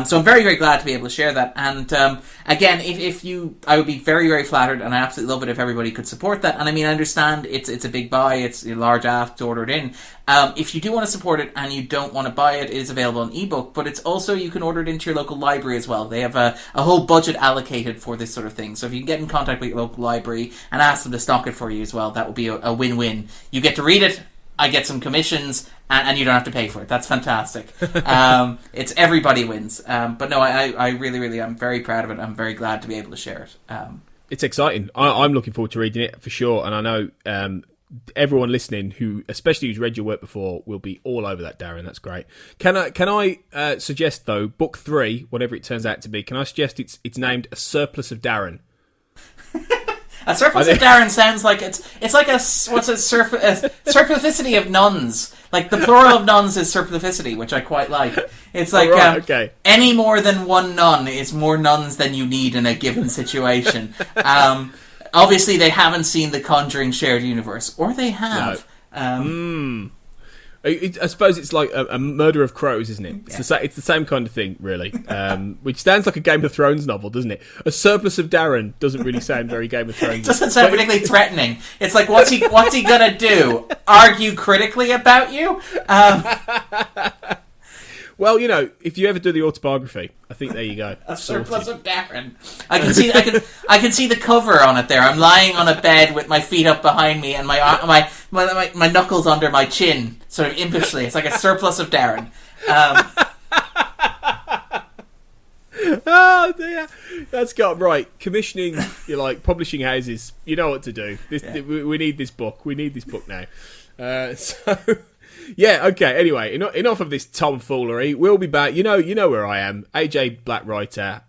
So I'm very, very glad to be able to share that. And again, I would be very, very flattered, and I absolutely love it if everybody could support that. And I mean, I understand it's a big buy, it's a large ask to order it in. If you do want to support it and you don't want to buy it, it is available on ebook, but it's also, you can order it into your local library as well. They have a whole budget allocated for this sort of thing. So if you can get in contact with your local library and ask them to stock it for you as well, that would be a win-win. You get to read it, I get some commissions, and you don't have to pay for it. That's fantastic. It's everybody wins. But no, I really, really am very proud of it. I'm very glad to be able to share it. It's exciting. I'm looking forward to reading it for sure, and I know everyone listening, especially who's read your work before, will be all over that, Darren. That's great. Can I suggest though, book 3, whatever it turns out to be, can I suggest it's named A Surplus of Darren? A surplus of Darren sounds like it's like a surplusicity of nuns. Like the plural of nuns is surplusicity, which I quite like. It's like okay. Any more than one nun is more nuns than you need in a given situation. Obviously, they haven't seen The Conjuring Shared Universe, or they have. No. I suppose it's like a Murder of Crows, isn't it? It's the same kind of thing, really. Which sounds like a Game of Thrones novel, doesn't it? A Surplus of Darren doesn't really sound very Game of Thrones. It doesn't sound particularly threatening. It's like, what's he gonna do? Argue critically about you? Well, if you ever do the autobiography, I think there you go. A Surplus of Darren. I can see the cover on it there. I'm lying on a bed with my feet up behind me and my knuckles under my chin, sort of impishly. It's like A Surplus of Darren. Oh dear, that's got right. Commissioning, publishing houses. You know what to do. We need this book. We need this book now. Yeah, okay, anyway, enough of this tomfoolery. We'll be back. You know where I am. AJ Blackwriter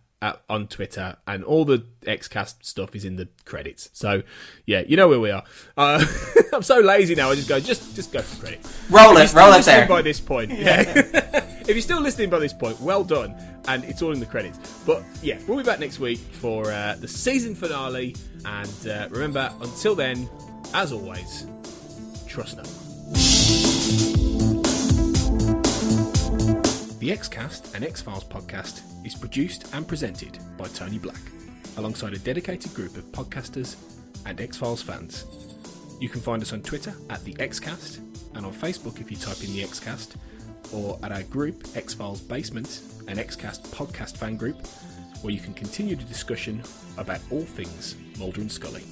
on Twitter, and all the Xcast stuff is in the credits. So, yeah, you know where we are. I'm so lazy now, I just go for the credits. Roll it there. By this point, yeah. If you're still listening by this point, well done, and it's all in the credits. But, yeah, we'll be back next week for the season finale, and remember, until then, as always, trust no one. The Xcast, an X-Files podcast, is produced and presented by Tony Black, alongside a dedicated group of podcasters and X-Files fans. You can find us on Twitter at The Xcast, and on Facebook if you type in The Xcast, or at our group, X-Files Basement, an Xcast podcast fan group, where you can continue the discussion about all things Mulder and Scully.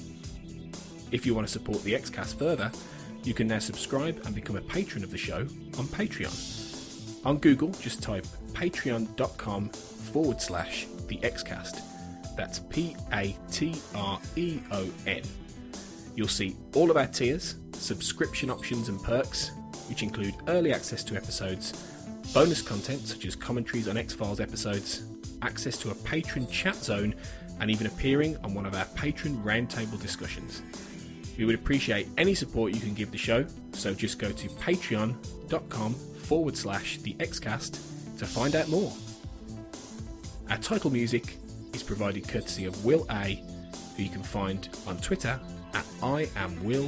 If you want to support The Xcast further, you can now subscribe and become a patron of the show on Patreon. On Google, just type patreon.com/The Xcast. That's Patreon. You'll see all of our tiers, subscription options and perks, which include early access to episodes, bonus content such as commentaries on X-Files episodes, access to a patron chat zone, and even appearing on one of our patron roundtable discussions. We would appreciate any support you can give the show, so just go to patreon.com/The Xcast to find out more. Our title music is provided courtesy of Will A, who you can find on Twitter at IamWillAYE.